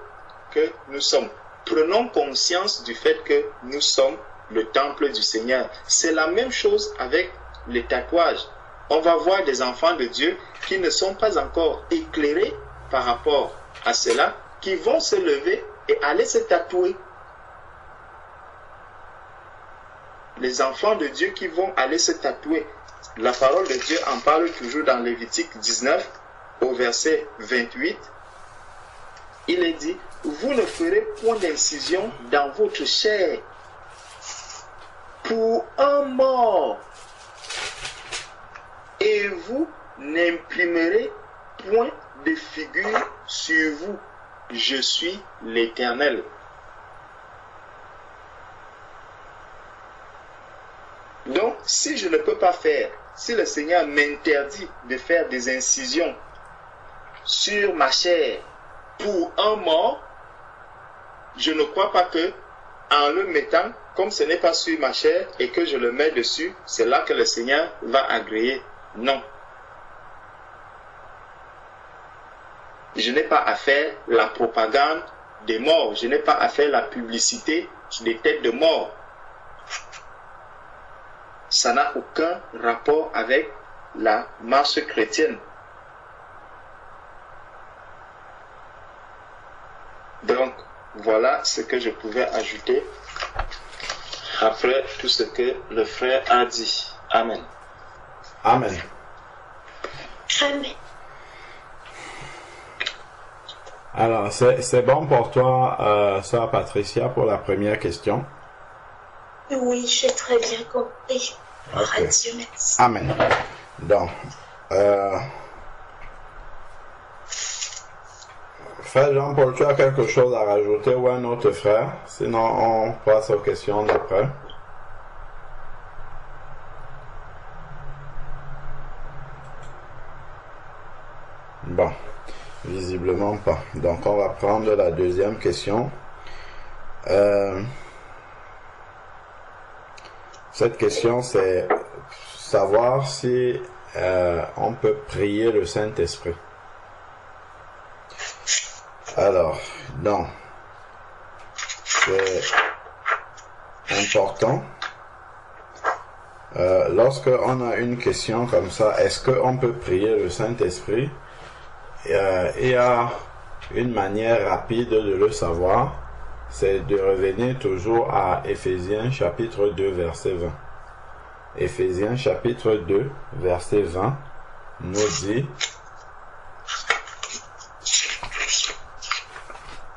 que nous sommes. Prenons conscience du fait que nous sommes le temple du Seigneur. C'est la même chose avec les tatouages. On va voir des enfants de Dieu qui ne sont pas encore éclairés par rapport à cela, qui vont se lever et aller se tatouer. Les enfants de Dieu qui vont aller se tatouer. La parole de Dieu en parle toujours dans Lévitique 19, au verset 28. Il est dit, vous ne ferez point d'incision dans votre chair pour un mort, et vous n'imprimerez point de figure sur vous. Je suis l'Éternel. Donc, si je ne peux pas faire, si le Seigneur m'interdit de faire des incisions sur ma chair pour un mort, je ne crois pas que, en le mettant, comme ce n'est pas sur ma chair et que je le mets dessus, c'est là que le Seigneur va agréer. Non. Je n'ai pas à faire la propagande des morts. Je n'ai pas à faire la publicité des têtes de mort. Ça n'a aucun rapport avec la marche chrétienne. Donc, voilà ce que je pouvais ajouter après tout ce que le frère a dit. Amen. Amen. Amen. Alors, c'est bon pour toi, sœur Patricia, pour la première question? Oui, j'ai très bien compris. Okay. Dieu, merci. Amen. Donc, frère Jean-Paul, tu as quelque chose à rajouter ou un autre frère? Sinon, on passe aux questions d'après. Bon, visiblement pas. Donc, on va prendre la deuxième question. Cette question, c'est savoir si on peut prier le Saint-Esprit. Alors, non. C'est important. Lorsque on a une question comme ça, est-ce qu'on peut prier le Saint-Esprit? Il y a une manière rapide de le savoir. C'est de revenir toujours à Éphésiens chapitre 2 verset 20. Éphésiens chapitre 2 verset 20 nous dit,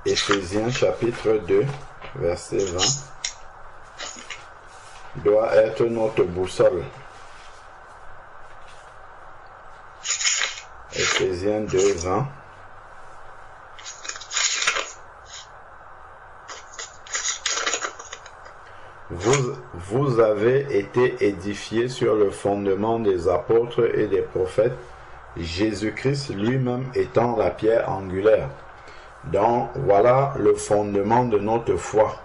Éphésiens chapitre 2 verset 20 doit être notre boussole. Éphésiens 2 20. Vous avez été édifiés sur le fondement des apôtres et des prophètes, Jésus-Christ lui-même étant la pierre angulaire. Donc voilà le fondement de notre foi.